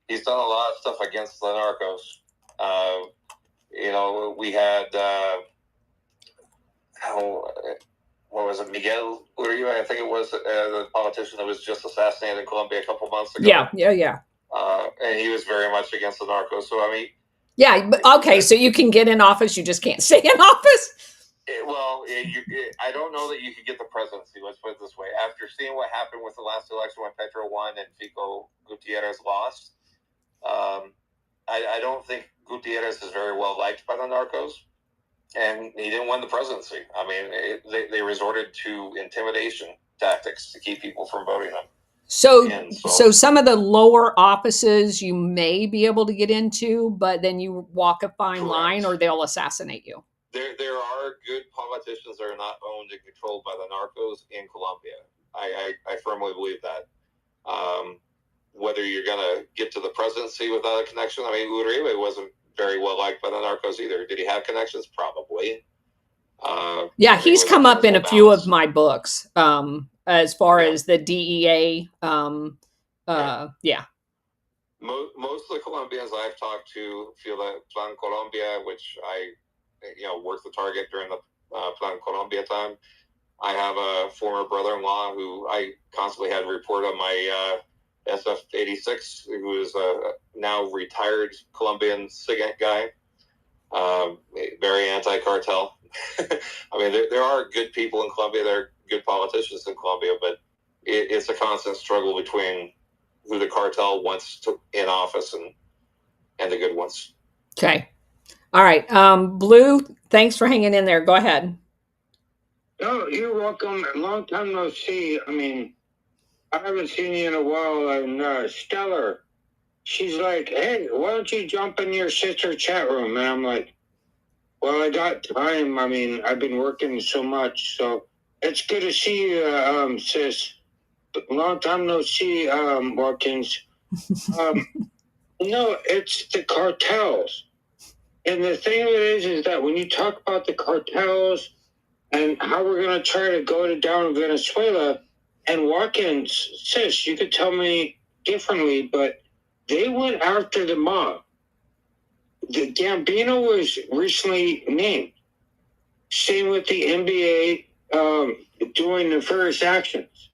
he's done a lot of stuff against the narcos. We had, what was it, Miguel Uribe? I think it was the politician that was just assassinated in Colombia a couple months ago. Yeah. And he was very much against the narcos. So, I mean... Yeah, but okay, so you can get in office, you just can't stay in office? I don't know that you could get the presidency, let's put it this way. After seeing what happened with the last election when Petro won and Fico Gutierrez lost, I don't think Gutierrez is very well liked by the narcos. And he didn't win the presidency. I mean, they resorted to intimidation tactics to keep people from voting him. So, And so some of the lower offices you may be able to get into, but then you walk a fine line, or they'll assassinate you. There are good politicians that are not owned and controlled by the narcos in Colombia. I firmly believe that. Whether you're going to get to the presidency without a connection, I mean, Uribe wasn't very well liked by the narcos either. Did he have connections? Probably. Yeah, he's come up in a few of my books, as far as the DEA. Yeah. Most of the Colombians I've talked to feel that Plan Colombia, which I, worked the target during the Plan Colombia time. I have a former brother-in-law who I constantly had report on my SF-86, who is a now retired Colombian SIGINT guy, very anti-cartel. I mean, there are good people in Colombia. There are good politicians in Colombia, but it's a constant struggle between who the cartel wants in office and the good ones. Okay. All right. Blue, thanks for hanging in there. Go ahead. Oh, you're welcome. Long time no see. I mean, I haven't seen you in a while. And Stellar, she's like, hey, why don't you jump in your sister chat room? And I'm like, well, I got time. I mean, I've been working so much. So it's good to see you, sis. Long time no see, Watkins. No, it's the cartels. And the thing of it is that when you talk about the cartels and how we're going to try to go down in Venezuela, and Watkins, sis, you could tell me differently, but they went after the mob. The Gambino was recently named. Same with the NBA doing nefarious actions.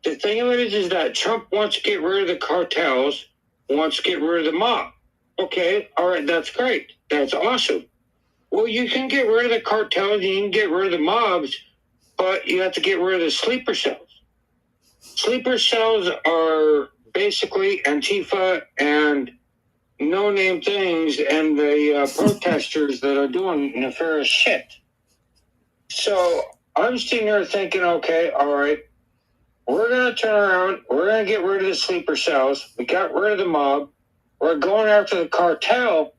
The thing of it is that Trump wants to get rid of the cartels, wants to get rid of the mob. Okay, all right, that's great. That's awesome. Well, you can get rid of the cartels, you can get rid of the mobs, but you have to get rid of the sleeper cells. Sleeper cells are basically Antifa and no-name things and the protesters that are doing nefarious shit. So I'm sitting there thinking, okay, all right, we're going to turn around, we're going to get rid of the sleeper cells, we got rid of the mob, we're going after the cartel,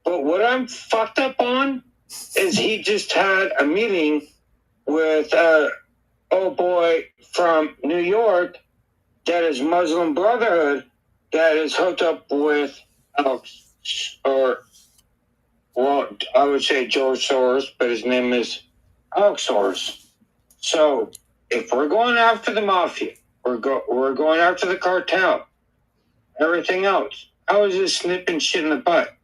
but what I'm fucked up on is he just had a meeting with old boy from New York that is Muslim Brotherhood that is hooked up with Alex, or, well, I would say George Soros, but his name is Alex Soros. So if we're going after the mafia, we're going after the cartel, everything else, how is this nipping shit in the butt?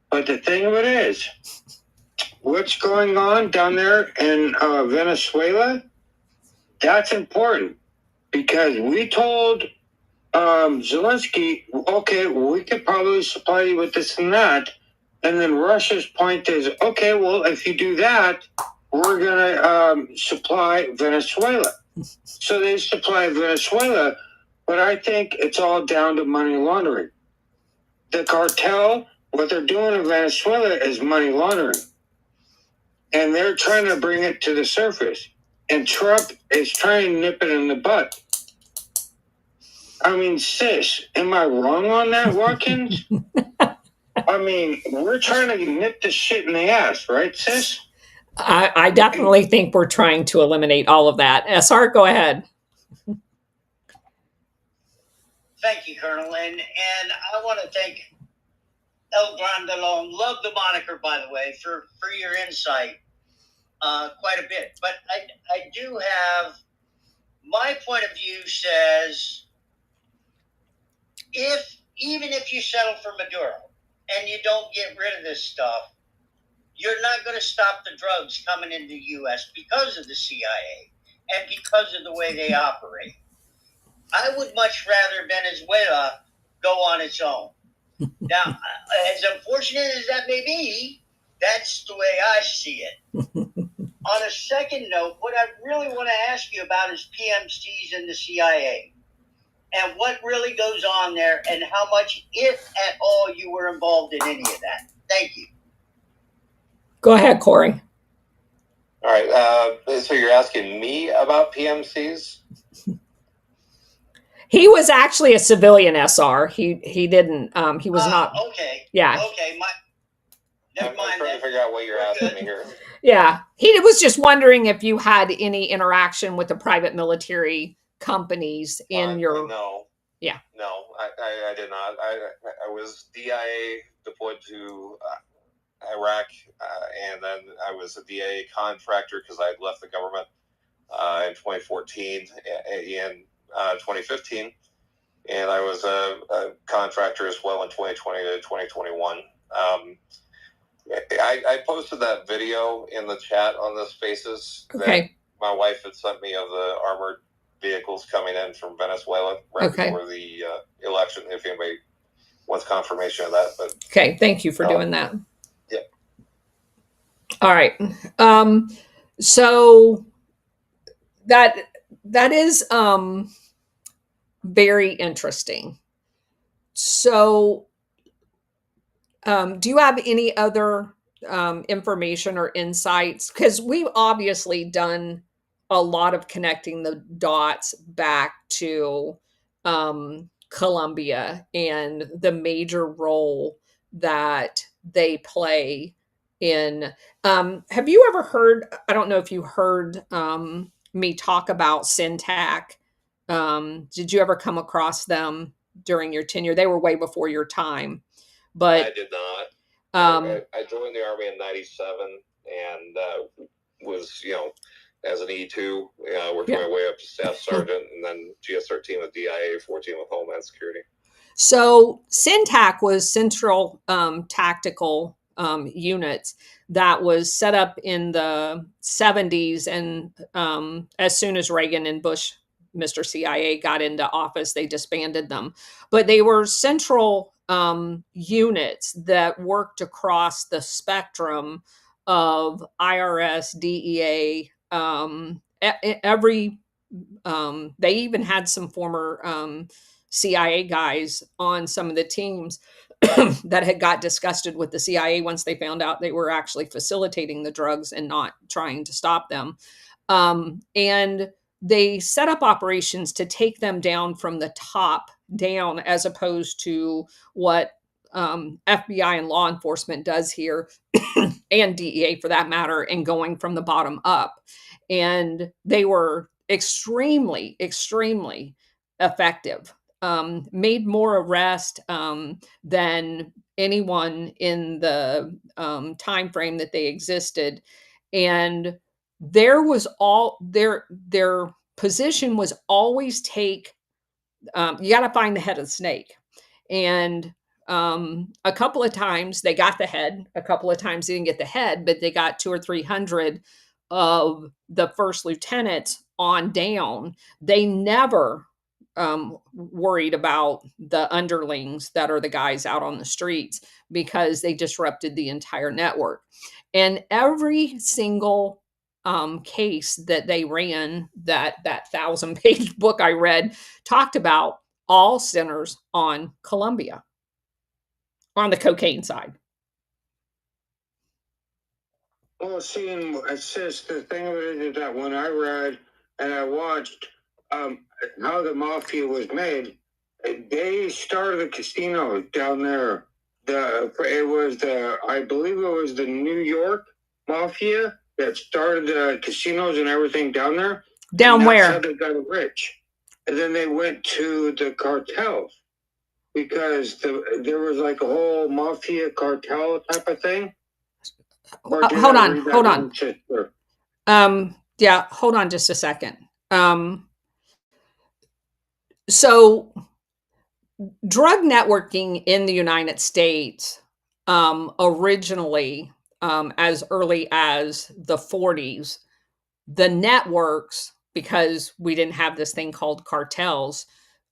But the thing of it is, what's going on down there in Venezuela, that's important, because we told Zelensky, okay, well, we could probably supply you with this and that. And then Russia's point is, okay, well, if you do that, we're going to supply Venezuela. So they supply Venezuela, but I think it's all down to money laundering. The cartel, what they're doing in Venezuela is money laundering. And they're trying to bring it to the surface. And Trump is trying to nip it in the butt. I mean, sis, am I wrong on that, Watkins? I mean, we're trying to nip the shit in the ass, right, sis? I definitely think we're trying to eliminate all of that. SR, go ahead. Thank you, Colonel. And I want to thank El Grandalon, love the moniker, by the way, for your insight quite a bit. But I do have, my point of view says, even if you settle for Maduro and you don't get rid of this stuff, you're not going to stop the drugs coming into the U.S. because of the CIA and because of the way they operate. I would much rather Venezuela go on its own. Now, as unfortunate as that may be, that's the way I see it. On a second note, what I really want to ask you about is PMCs and the CIA and what really goes on there and how much, if at all, you were involved in any of that. Thank you. Go ahead, Corey. All right. So you're asking me about PMCs? He was actually a civilian SR. He didn't. He was not. Okay. Yeah. Okay. I'm trying to figure out what you're asking me here. Yeah. He was just wondering if you had any interaction with the private military companies in your. No. Yeah. No, I did not. I was DIA deployed to Iraq, and then I was a DIA contractor because I had left the government in 2014 and 2015. And I was a contractor as well in 2020 to 2021. I posted that video in the chat on the Spaces. Okay. My wife had sent me of the armored vehicles coming in from Venezuela right before the election. If anybody wants confirmation of that, but okay, thank you for doing that. Yeah. All right. So that is very interesting. So do you have any other information or insights? Because we've obviously done a lot of connecting the dots back to Colombia and the major role that they play in. Have you ever heard? I don't know if you heard me talk about Syntac. Did you ever come across them during your tenure? They were way before your time. But I did not. I joined the Army in '97 and was, as an E2, working my way up to Staff Sergeant and then GS-13 with DIA, 14 with Homeland Security. So Syntac was Central Tactical Units that was set up in the 70s. And as soon as Reagan and Bush, Mr. CIA, got into office, they disbanded them. But they were central units that worked across the spectrum of IRS, DEA, every they even had some former CIA guys on some of the teams that had got disgusted with the CIA once they found out they were actually facilitating the drugs and not trying to stop them. And they set up operations to take them down from the top down, as opposed to what FBI and law enforcement does here, and DEA for that matter, and going from the bottom up. And they were extremely, extremely effective. Made more arrests than anyone in the time frame that they existed. And there was all their position was always take you got to find the head of the snake. And a couple of times they got the head, a couple of times they didn't get the head, but they got 200 or 300 of the first lieutenants on down. They never worried about the underlings that are the guys out on the streets, because they disrupted the entire network. And every single case that they ran, that 1,000-page book I read, talked about all centers on Colombia, on the cocaine side. Well, seeing it's just the thing of it is that when I read and I watched how the mafia was made, they started a casino down there. I believe it was the New York mafia that started the casinos and everything down there. Down and where? That's how they got rich. And then they went to the cartels, because there was like a whole mafia cartel type of thing. Hold on. Yeah, hold on just a second. So drug networking in the United States, originally, as early as the 40s, the networks, because we didn't have this thing called cartels,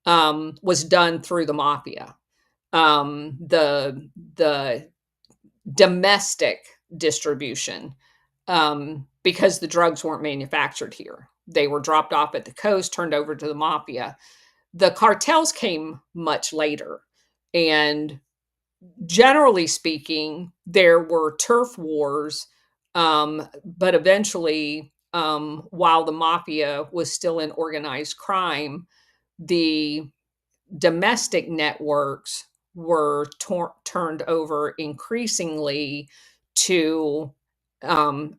was done through the mafia. The domestic distribution, because the drugs weren't manufactured here. They were dropped off at the coast, turned over to the mafia. The cartels came much later. And generally speaking, there were turf wars, but eventually, while the mafia was still in organized crime, the domestic networks were turned over increasingly to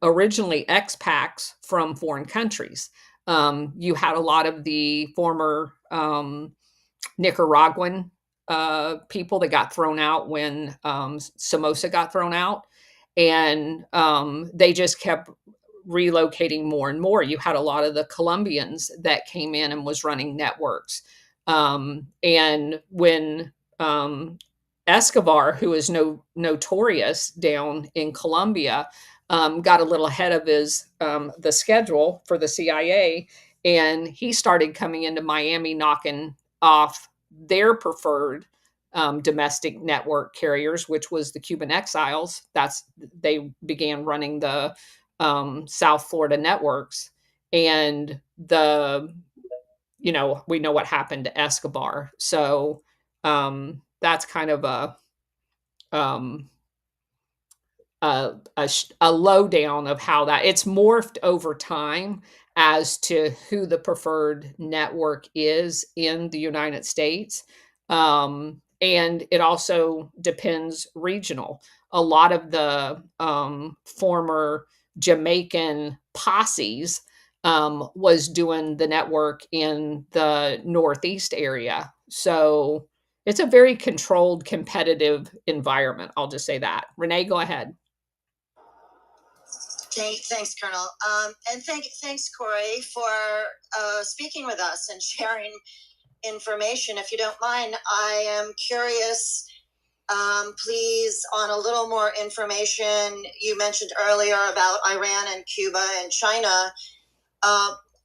originally expats from foreign countries. You had a lot of the former Nicaraguan people that got thrown out when Somoza got thrown out, and they just kept relocating more and more. You had a lot of the Colombians that came in and was running networks. And when Escobar, who is notorious down in Colombia, got a little ahead of his the schedule for the CIA, and he started coming into Miami, knocking off their preferred domestic network carriers, which was the Cuban Exiles. They began running the South Florida networks, and we know what happened to Escobar. So that's kind of a lowdown of how that it's morphed over time as to who the preferred network is in the United States. And it also depends regional. A lot of the former Jamaican posses was doing the network in the Northeast area. So it's a very controlled, competitive environment. I'll just say that. Renee, go ahead. Thanks, Colonel. And thanks, Corey, for speaking with us and sharing information. If you don't mind, I am curious, please, on a little more information. You mentioned earlier about Iran and Cuba and China.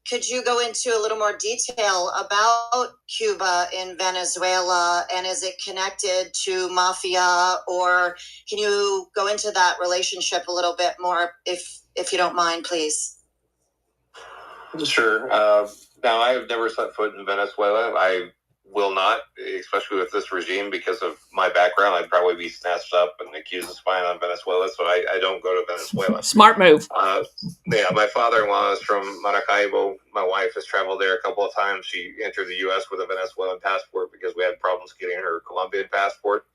Could you go into a little more detail about Cuba and Venezuela, and is it connected to mafia, or can you go into that relationship a little bit more, if you don't mind, please? Sure. Now, I have never set foot in Venezuela. I will not, especially with this regime, because of my background. I'd probably be snatched up and accused of spying on Venezuela, so I don't go to Venezuela. Smart move. Yeah, my father-in-law is from Maracaibo. My wife has traveled there a couple of times. She entered the U.S. with a Venezuelan passport because we had problems getting her Colombian passport.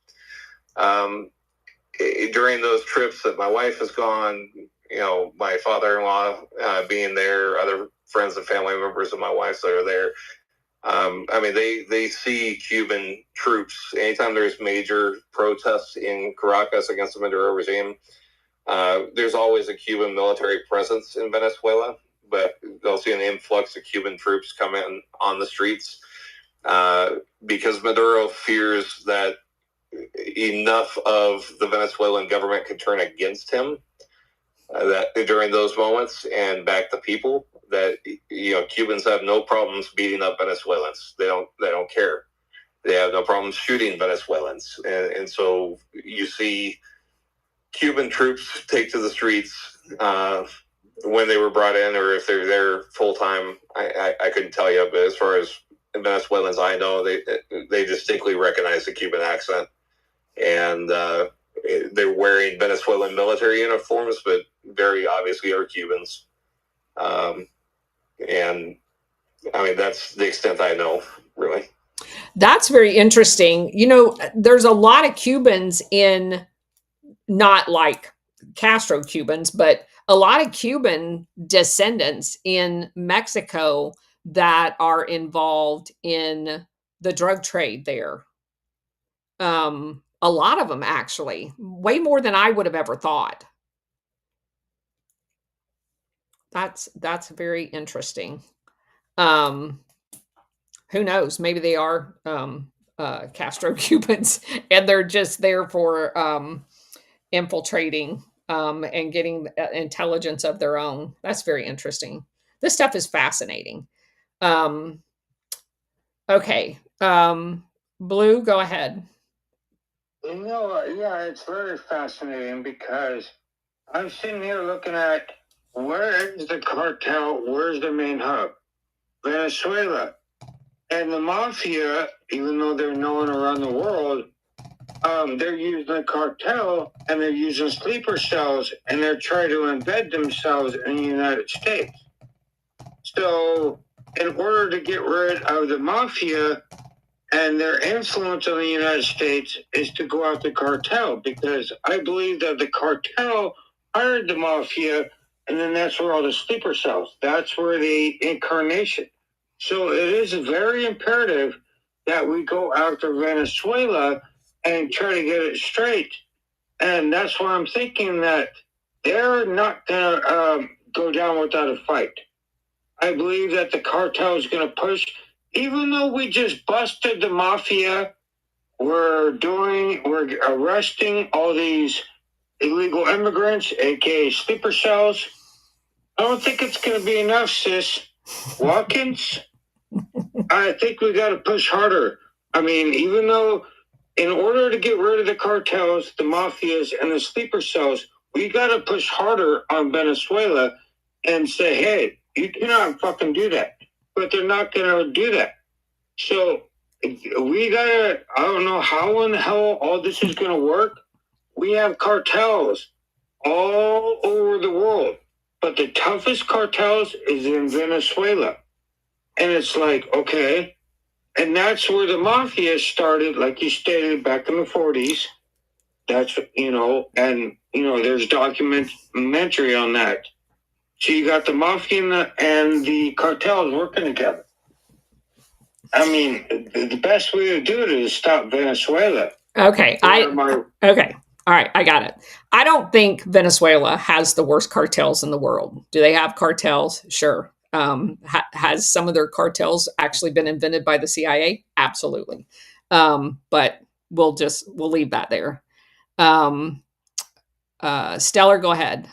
During those trips that my wife has gone, my father-in-law being there, other friends and family members of my wife's that are there, they see Cuban troops. Anytime there's major protests in Caracas against the Maduro regime, there's always a Cuban military presence in Venezuela, but they'll see an influx of Cuban troops come in on the streets because Maduro fears that enough of the Venezuelan government could turn against him that during those moments and back the people, that Cubans have no problems beating up Venezuelans. They don't care. They have no problems shooting Venezuelans, and so you see Cuban troops take to the streets when they were brought in, or if they're there full time. I couldn't tell you, but as far as Venezuelans I know, they distinctly recognize the Cuban accent, and they're wearing Venezuelan military uniforms, but very obviously are Cubans. And that's the extent I know, really. That's very interesting. There's a lot of Cubans in, not like Castro Cubans, but a lot of Cuban descendants in Mexico that are involved in the drug trade there. A lot of them, actually, way more than I would have ever thought. That's very interesting. Who knows? Maybe they are Castro Cubans, and they're just there for infiltrating and getting intelligence of their own. That's very interesting. This stuff is fascinating. Okay. Blue, go ahead. Yeah, it's very fascinating because I'm sitting here looking at where is the cartel, where's the main hub? Venezuela. And the mafia, even though they're known around the world, they're using the cartel and they're using sleeper cells and they're trying to embed themselves in the United States. So in order to get rid of the mafia and their influence on the United States is to go after the cartel, because I believe that the cartel hired the mafia, and then that's where all the sleeper cells, that's where the incarnation. So it is very imperative that we go after Venezuela and try to get it straight. And that's why I'm thinking that they're not going to go down without a fight. I believe that the cartel is going to push, even though we just busted the mafia, we're arresting all these illegal immigrants, aka sleeper cells. I don't think it's going to be enough, sis. Watkins, I think we got to push harder. I mean, even though in order to get rid of the cartels, the mafias, and the sleeper cells, we got to push harder on Venezuela and say, hey, you cannot fucking do that. But they're not going to do that. So we got to, I don't know how in the hell all this is going to work. We have cartels all over the world. But the toughest cartels is in Venezuela. And it's like, okay. And that's where the mafia started, like you stated, back in the 40s. That's, and, there's documentary on that. So you got the mafia and the cartels working together. I mean, the best way to do it is stop Venezuela. Okay. Okay. All right. I got it. I don't think Venezuela has the worst cartels in the world. Do they have cartels? Sure. Has some of their cartels actually been invented by the CIA? Absolutely. But we'll leave that there. Stellar, go ahead.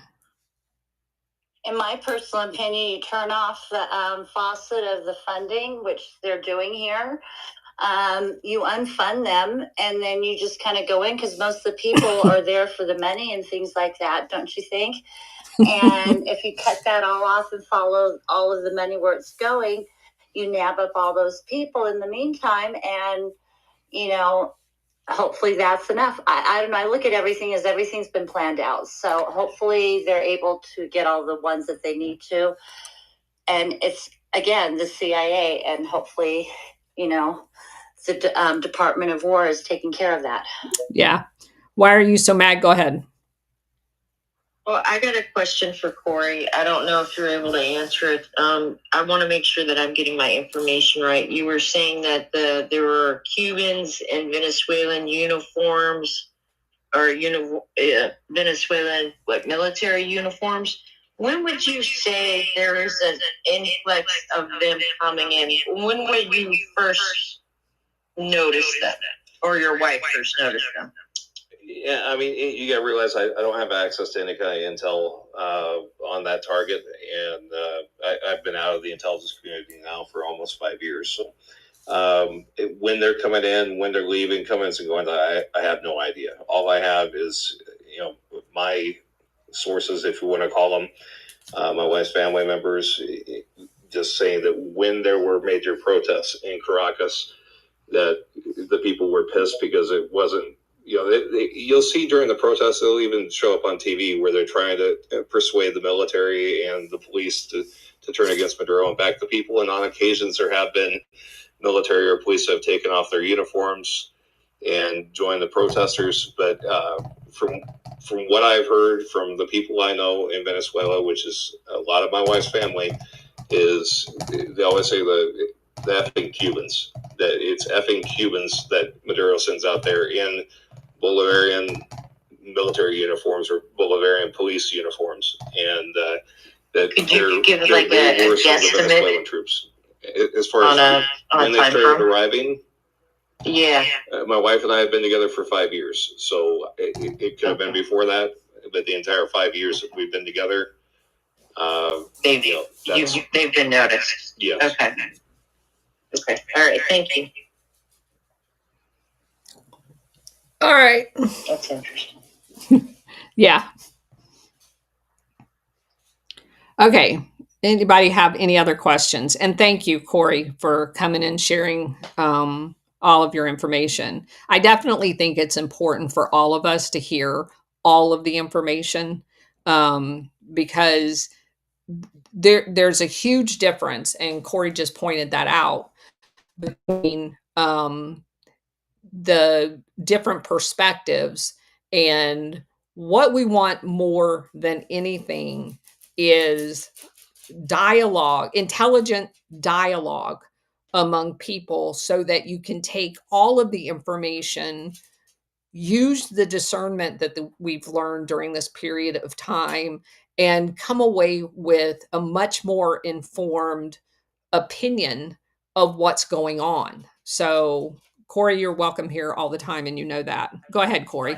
In my personal opinion, you turn off the faucet of the funding, which they're doing here. You unfund them, and then you just kind of go in, because most of the people are there for the money and things like that, don't you think? And if you cut that all off and follow all of the money where it's going, you nab up all those people in the meantime, and hopefully that's enough. I don't know. I look at everything as everything's been planned out. So hopefully they're able to get all the ones that they need to. And it's, again, the CIA, and hopefully, the Department of War is taking care of that. Yeah. Why are you so mad? Go ahead. Well, I got a question for Corey. I don't know if you're able to answer it. I want to make sure that I'm getting my information right. You were saying that there were Cubans in Venezuelan uniforms, or Venezuelan military uniforms. When would you say there is an influx of them coming in? When would you first notice them, or your wife first noticed them? Yeah, I mean, you got to realize I don't have access to any kind of intel on that target, and I've been out of the intelligence community now for almost 5 years. So when they're coming in, when they're leaving, coming and going, I have no idea. All I have is, my sources, if you want to call them, my wife's family members, just saying that when there were major protests in Caracas, that the people were pissed because it wasn't. You'll see during the protests, they'll even show up on TV where they're trying to persuade the military and the police to turn against Maduro and back the people. And on occasions, there have been military or police that have taken off their uniforms and joined the protesters. But from what I've heard from the people I know in Venezuela, which is a lot of my wife's family, is they always say the effing Cubans, that it's effing Cubans that Maduro sends out there in Bolivarian military uniforms or Bolivarian police uniforms, and that Could they're you give like a worse than the Venezuelan troops as far as when they started arriving. Yeah, my wife and I have been together for 5 years, so it could have been before that, but the entire 5 years that we've been together, they've been noticed. Yes. Okay. All right. Thank you. All right. That's interesting. Yeah. Okay. Anybody have any other questions? And thank you, Corey, for coming and sharing all of your information. I definitely think it's important for all of us to hear all of the information, because there's a huge difference, and Corey just pointed that out, between the different perspectives. And what we want more than anything is dialogue, intelligent dialogue among people, so that you can take all of the information, use the discernment that we've learned during this period of time, and come away with a much more informed opinion of what's going on. So, Corey, you're welcome here all the time, and you know that. Go ahead, Corey.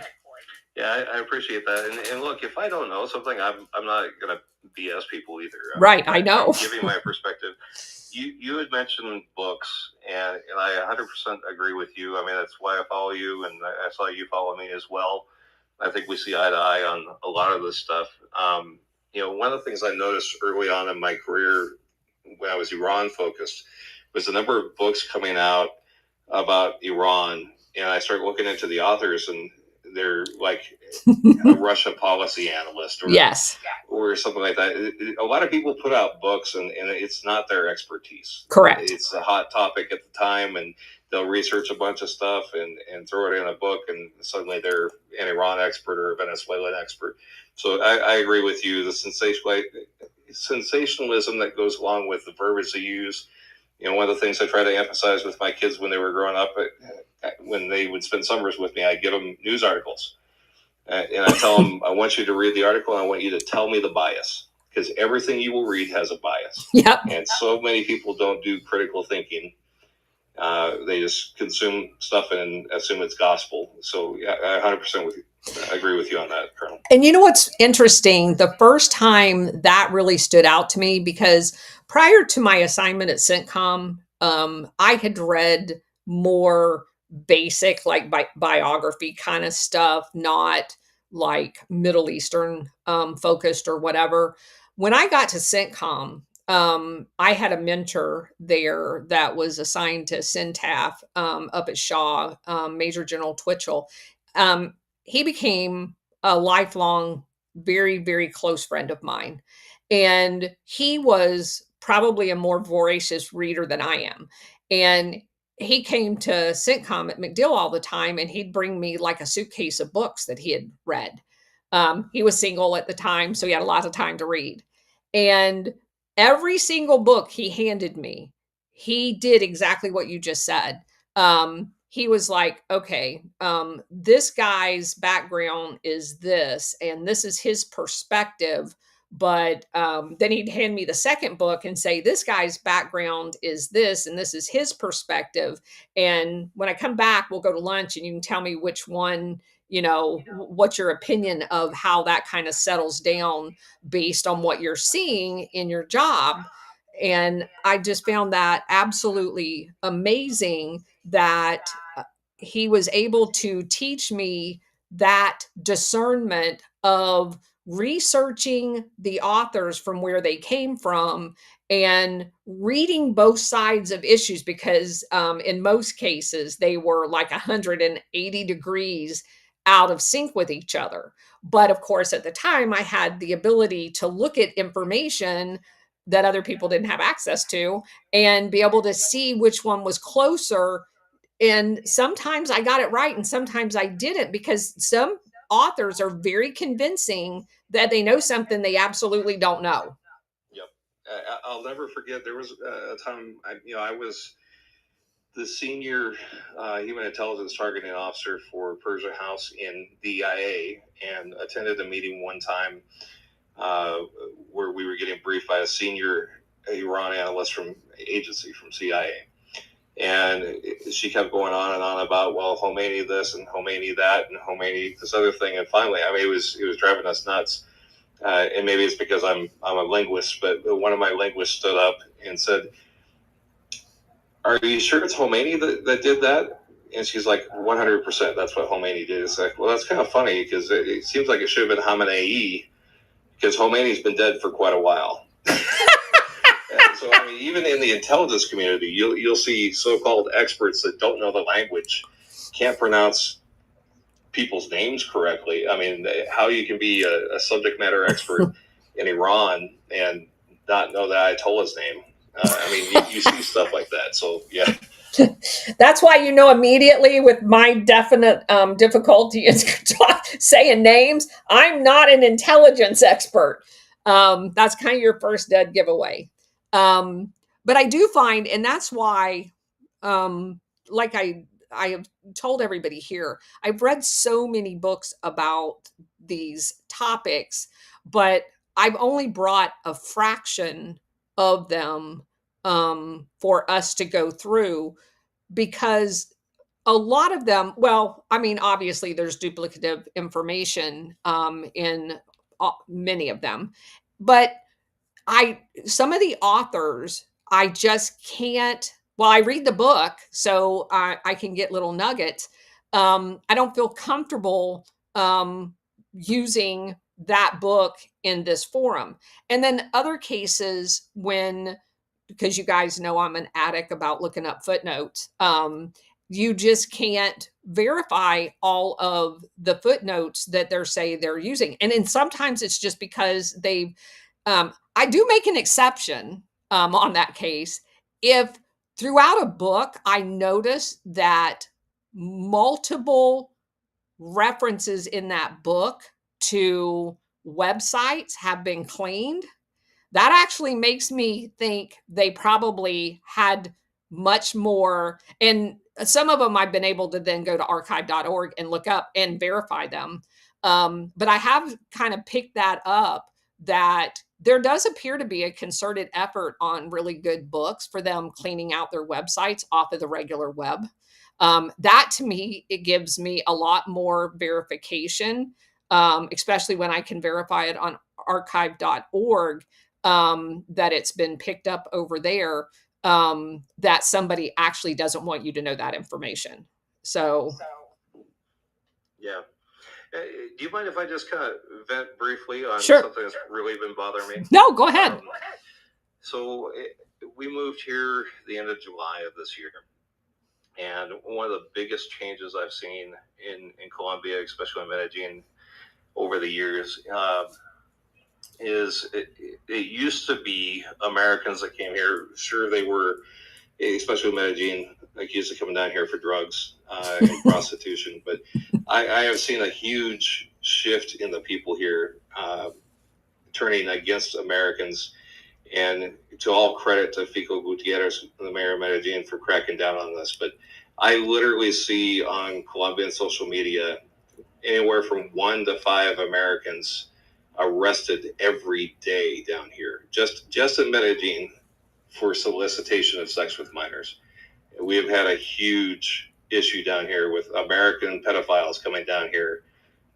Yeah, I appreciate that. And look, if I don't know something, I'm not going to BS people either. Right, I know. I'm giving my perspective. You had mentioned books, and I 100% agree with you. I mean, that's why I follow you, and I saw you follow me as well. I think we see eye to eye on a lot of this stuff. One of the things I noticed early on in my career when I was Iran focused was the number of books coming out about Iran, and I started looking into the authors, and they're like a Russia policy analyst or Yes, or something like that. A lot of people put out books, and it's not their expertise. correct. It's a hot topic at the time, and they'll research a bunch of stuff and throw it in a book, and suddenly they're an Iran expert or a Venezuelan expert. So I agree with you. The sensationalism that goes along with the verbiage they use. One of the things I try to emphasize with my kids when they were growing up, when they would spend summers with me, I give them news articles. And I tell them, I want you to read the article, and I want you to tell me the bias, because everything you will read has a bias. Yep. And so many people don't do critical thinking. They just consume stuff and assume it's gospel. So yeah, I 100% agree with you on that, Colonel. And you know what's interesting? The first time that really stood out to me, because prior to my assignment at CENTCOM, I had read more basic, like biography kind of stuff, not like Middle Eastern focused or whatever. When I got to CENTCOM, I had a mentor there that was assigned to CENTAF up at Shaw, Major General Twitchell. He became a lifelong, very, very close friend of mine. And he was probably a more voracious reader than I am. And he came to CENTCOM at MacDill all the time, and he'd bring me like a suitcase of books that he had read. He was single at the time, so he had a lot of time to read. And every single book he handed me, he did exactly what you just said. He was like, okay, this guy's background is this, and this is his perspective. But then he'd hand me the second book and say, this guy's background is this, and this is his perspective. And when I come back, we'll go to lunch, and you can tell me which one, what's your opinion of how that kind of settles down based on what you're seeing in your job. And I just found that absolutely amazing that he was able to teach me that discernment of researching the authors from where they came from and reading both sides of issues, because in most cases they were like 180 degrees out of sync with each other. But of course, at the time, I had the ability to look at information that other people didn't have access to and be able to see which one was closer. And sometimes I got it right, and sometimes I didn't, because some authors are very convincing that they know something they absolutely don't know. Yep. I'll never forget, there was a time, I was the senior human intelligence targeting officer for Persia House in DIA, and attended a meeting one time where we were getting briefed by a senior Iran analyst from agency, from CIA. And she kept going on and on about, well, Khomeini this and Khomeini that and Khomeini this other thing. And finally, it was driving us nuts. And maybe it's because I'm a linguist, but one of my linguists stood up and said, "Are you sure it's Khomeini that did that?" And she's like, 100%, that's what Khomeini did. It's like, well, that's kind of funny, because it seems like it should have been Khamenei, because Khomeini's been dead for quite a while. So, even in the intelligence community, you'll see so-called experts that don't know the language, can't pronounce people's names correctly. How you can be a subject matter expert in Iran and not know that Ayatollah's name. I mean, you see stuff like that. So, yeah. That's why you know immediately with my definite difficulty in saying names, I'm not an intelligence expert. That's kind of your first dead giveaway. But I do find, and that's why, like I have told everybody here, I've read so many books about these topics, but I've only brought a fraction of them for us to go through, because a lot of them, well, I mean, obviously there's duplicative information in many of them, but some of the authors, I just can't, well, I read the book, so I can get little nuggets. I don't feel comfortable using that book in this forum. And then other cases when, because you guys know I'm an addict about looking up footnotes. You just can't verify all of the footnotes that they're using. And then sometimes it's just because they've, I do make an exception on that case. If throughout a book, I notice that multiple references in that book to websites have been cleaned, that actually makes me think they probably had much more. And some of them I've been able to then go to archive.org and look up and verify them. But I have kind of picked that up, that there does appear to be a concerted effort on really good books for them cleaning out their websites off of the regular web. That to me, it gives me a lot more verification, especially when I can verify it on archive.org, that it's been picked up over there, that somebody actually doesn't want you to know that information. So, Yeah. Do you mind if I just kind of vent briefly on Sure. something that's really been bothering me? No, go ahead. So we moved here the end of July of this year. And one of the biggest changes I've seen in Colombia, especially in Medellin, over the years, is it used to be Americans that came here. Sure, they were, especially in Medellin, accused of coming down here for drugs and prostitution. But I have seen a huge shift in the people here turning against Americans. And to all credit to Fico Gutierrez, the mayor of Medellin, for cracking down on this. But I literally see on Colombian social media anywhere from 1 to 5 Americans arrested every day down here, just in Medellin, for solicitation of sex with minors. We have had a huge issue down here with American pedophiles coming down here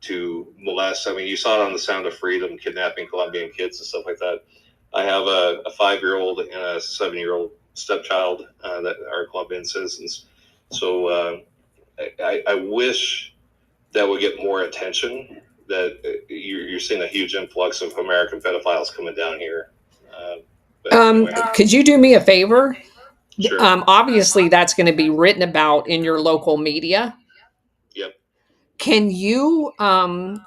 to molest. I mean, you saw it on The Sound of Freedom, kidnapping Colombian kids and stuff like that. I have a 5-year-old and a 7-year-old stepchild that are Colombian citizens. So I wish that would get more attention, that you're seeing a huge influx of American pedophiles coming down here. Anyway. Could you do me a favor? Sure. Obviously, that's going to be written about in your local media. Yep. Can you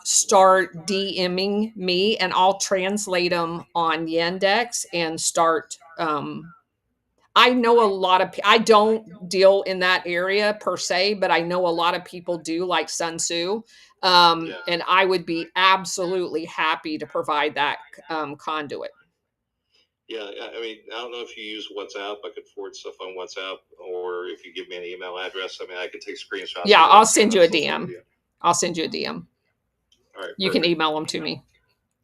start DMing me, and I'll translate them on Yandex and start. I know a lot of, I don't deal in that area per se, but I know a lot of people do, like Sun Tzu. And I would be absolutely happy to provide that conduit. Yeah, I mean, I don't know if you use WhatsApp. I could forward stuff on WhatsApp, or if you give me an email address, I mean, I could take screenshots. Yeah, I'll send you a DM. I'll send you a DM. All right, you can email them to me.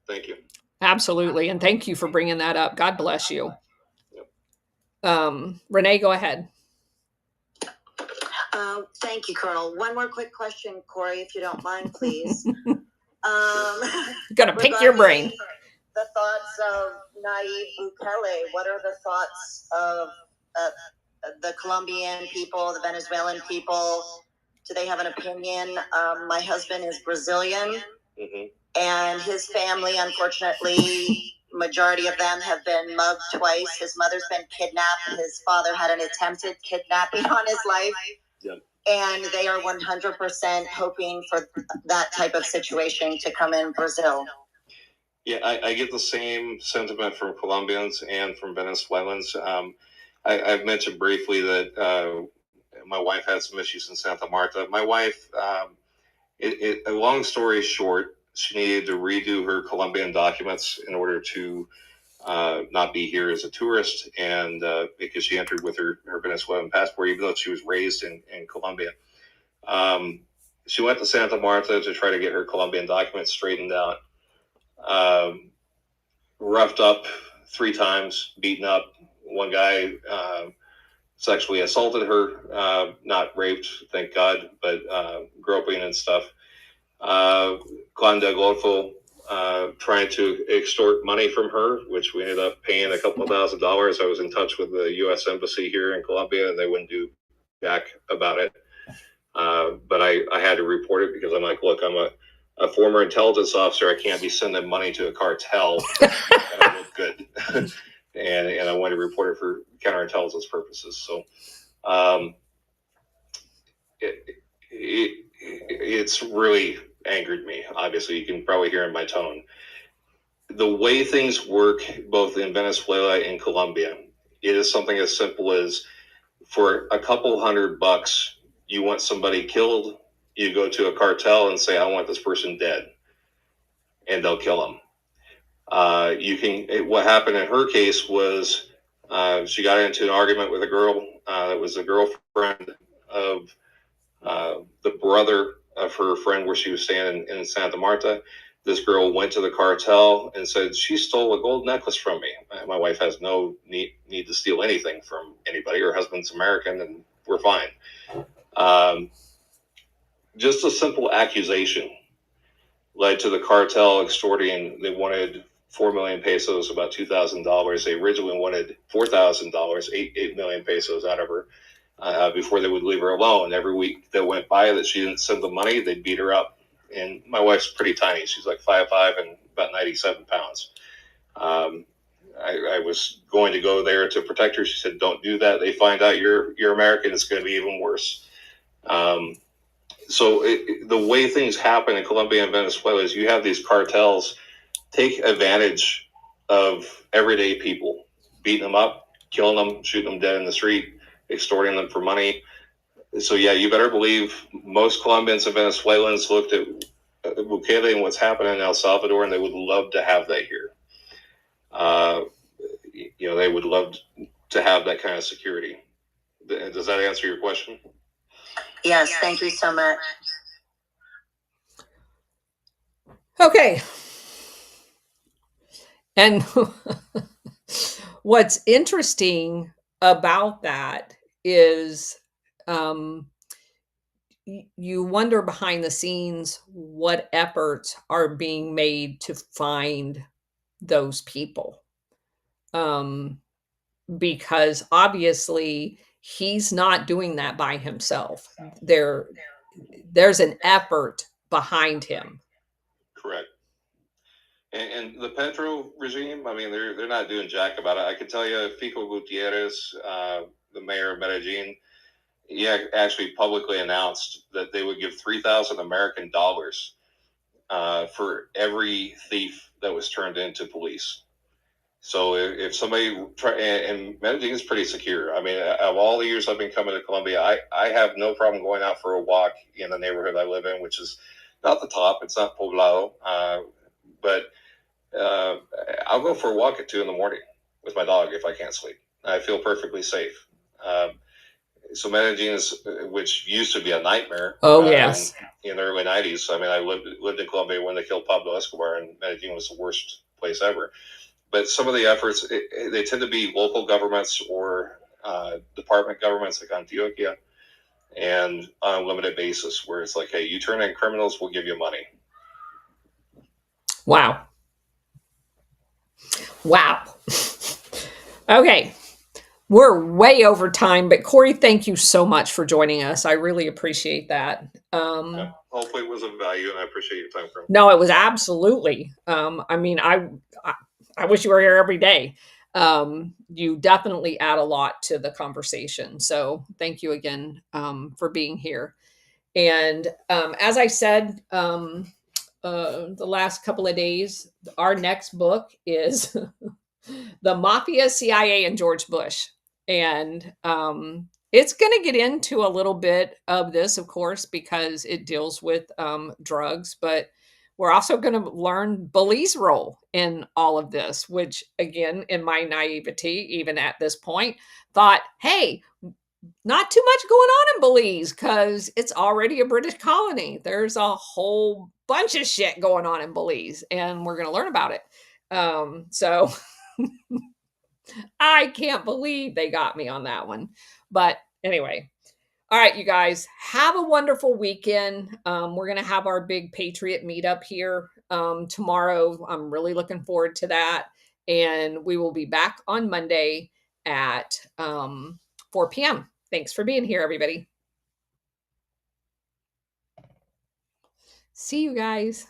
Thank you. Absolutely, and thank you for bringing that up. God bless you. Renee, go ahead. Thank you, Colonel. One more quick question, Corey, if you don't mind, please. Gonna pick your brain. The thoughts of Nayib Bukele. What are the thoughts of the Colombian people, the Venezuelan people? Do they have an opinion? My husband is Brazilian, and his family, unfortunately, majority of them have been mugged twice. His mother's been kidnapped. His father had an attempted kidnapping on his life. Yep. And they are 100% hoping for that type of situation to come in Brazil. Yeah, I get the same sentiment from Colombians and from Venezuelans. I've mentioned briefly that my wife had some issues in Santa Marta. My wife, a long story short, she needed to redo her Colombian documents in order to not be here as a tourist, and because she entered with her Venezuelan passport, even though she was raised in Colombia. She went to Santa Marta to try to get her Colombian documents straightened out. Roughed up 3 times, beaten up. One guy sexually assaulted her, not raped, thank God, but groping and stuff. Clan del Golfo trying to extort money from her, which we ended up paying a couple of $1,000s. I was in touch with the U.S. Embassy here in Colombia, and they wouldn't do jack about it. But I had to report it because I'm like, look, I'm a former intelligence officer. I can't be sending money to a cartel. I look good. and I wanted to report it for counterintelligence purposes. So it's really angered me. Obviously, you can probably hear in my tone. The way things work both in Venezuela and Colombia, it is something as simple as for a couple $100, you want somebody killed, you go to a cartel and say, I want this person dead, and they'll kill them. What happened in her case was she got into an argument with a girl that was a girlfriend of the brother of her friend where she was staying in Santa Marta. This girl went to the cartel and said, she stole a gold necklace from me. My wife has no need to steal anything from anybody. Her husband's American and we're fine. Just a simple accusation led to the cartel extorting. They wanted 4 million pesos, about $2,000. They originally wanted $4,000, 8 million pesos out of her before they would leave her alone. Every week that went by that she didn't send the money, they'd beat her up. And my wife's pretty tiny. She's like 5'5" and about 97 pounds. I was going to go there to protect her. She said, don't do that. They find out you're American, it's going to be even worse. So the way things happen in Colombia and Venezuela is you have these cartels take advantage of everyday people, beating them up, killing them, shooting them dead in the street, extorting them for money. So yeah, you better believe most Colombians and Venezuelans looked at Bukele and what's happening in El Salvador, and they would love to have that here. They would love to have that kind of security. Does that answer your question? Yes, thank you so much. Okay. And what's interesting about that is you wonder behind the scenes what efforts are being made to find those people. Because obviously he's not doing that by himself. There's an effort behind him. Correct. And the Petro regime, I mean, they're not doing jack about it. I can tell you, Fico Gutierrez, the mayor of Medellin, he actually publicly announced that they would give $3,000 American dollars for every thief that was turned into police. So if somebody and Medellin is pretty secure. I mean, of all the years I've been coming to Colombia, I have no problem going out for a walk in the neighborhood I live in, which is not the top. It's not poblado, but I'll go for a walk at 2 a.m. with my dog if I can't sleep. I feel perfectly safe. So Medellin which used to be a nightmare. Oh, yes. In the early 90s. I mean, I lived in Colombia when they killed Pablo Escobar, and Medellin was the worst place ever. But some of the efforts, they tend to be local governments or department governments like Antioquia, and on a limited basis where it's like, hey, you turn in criminals, we'll give you money. Wow. Okay. We're way over time, but Corey, thank you so much for joining us. I really appreciate that. Hopefully it was of value, and I appreciate your time, Carol. No, it was absolutely. I mean, I wish you were here every day. You definitely add a lot to the conversation. So thank you again for being here. And as I said, the last couple of days. Our next book is The Mafia, CIA, and George Bush. And it's going to get into a little bit of this, of course, because it deals with drugs, but we're also going to learn Belize's role in all of this, which, again, in my naivety, even at this point, thought, hey, not too much going on in Belize because it's already a British colony. There's a whole bunch of shit going on in Belize, and we're going to learn about it. So I can't believe they got me on that one. But anyway, all right, you guys, have a wonderful weekend. We're going to have our big Patriot meetup here tomorrow. I'm really looking forward to that. And we will be back on Monday at 4 p.m. Thanks for being here, everybody. See you guys.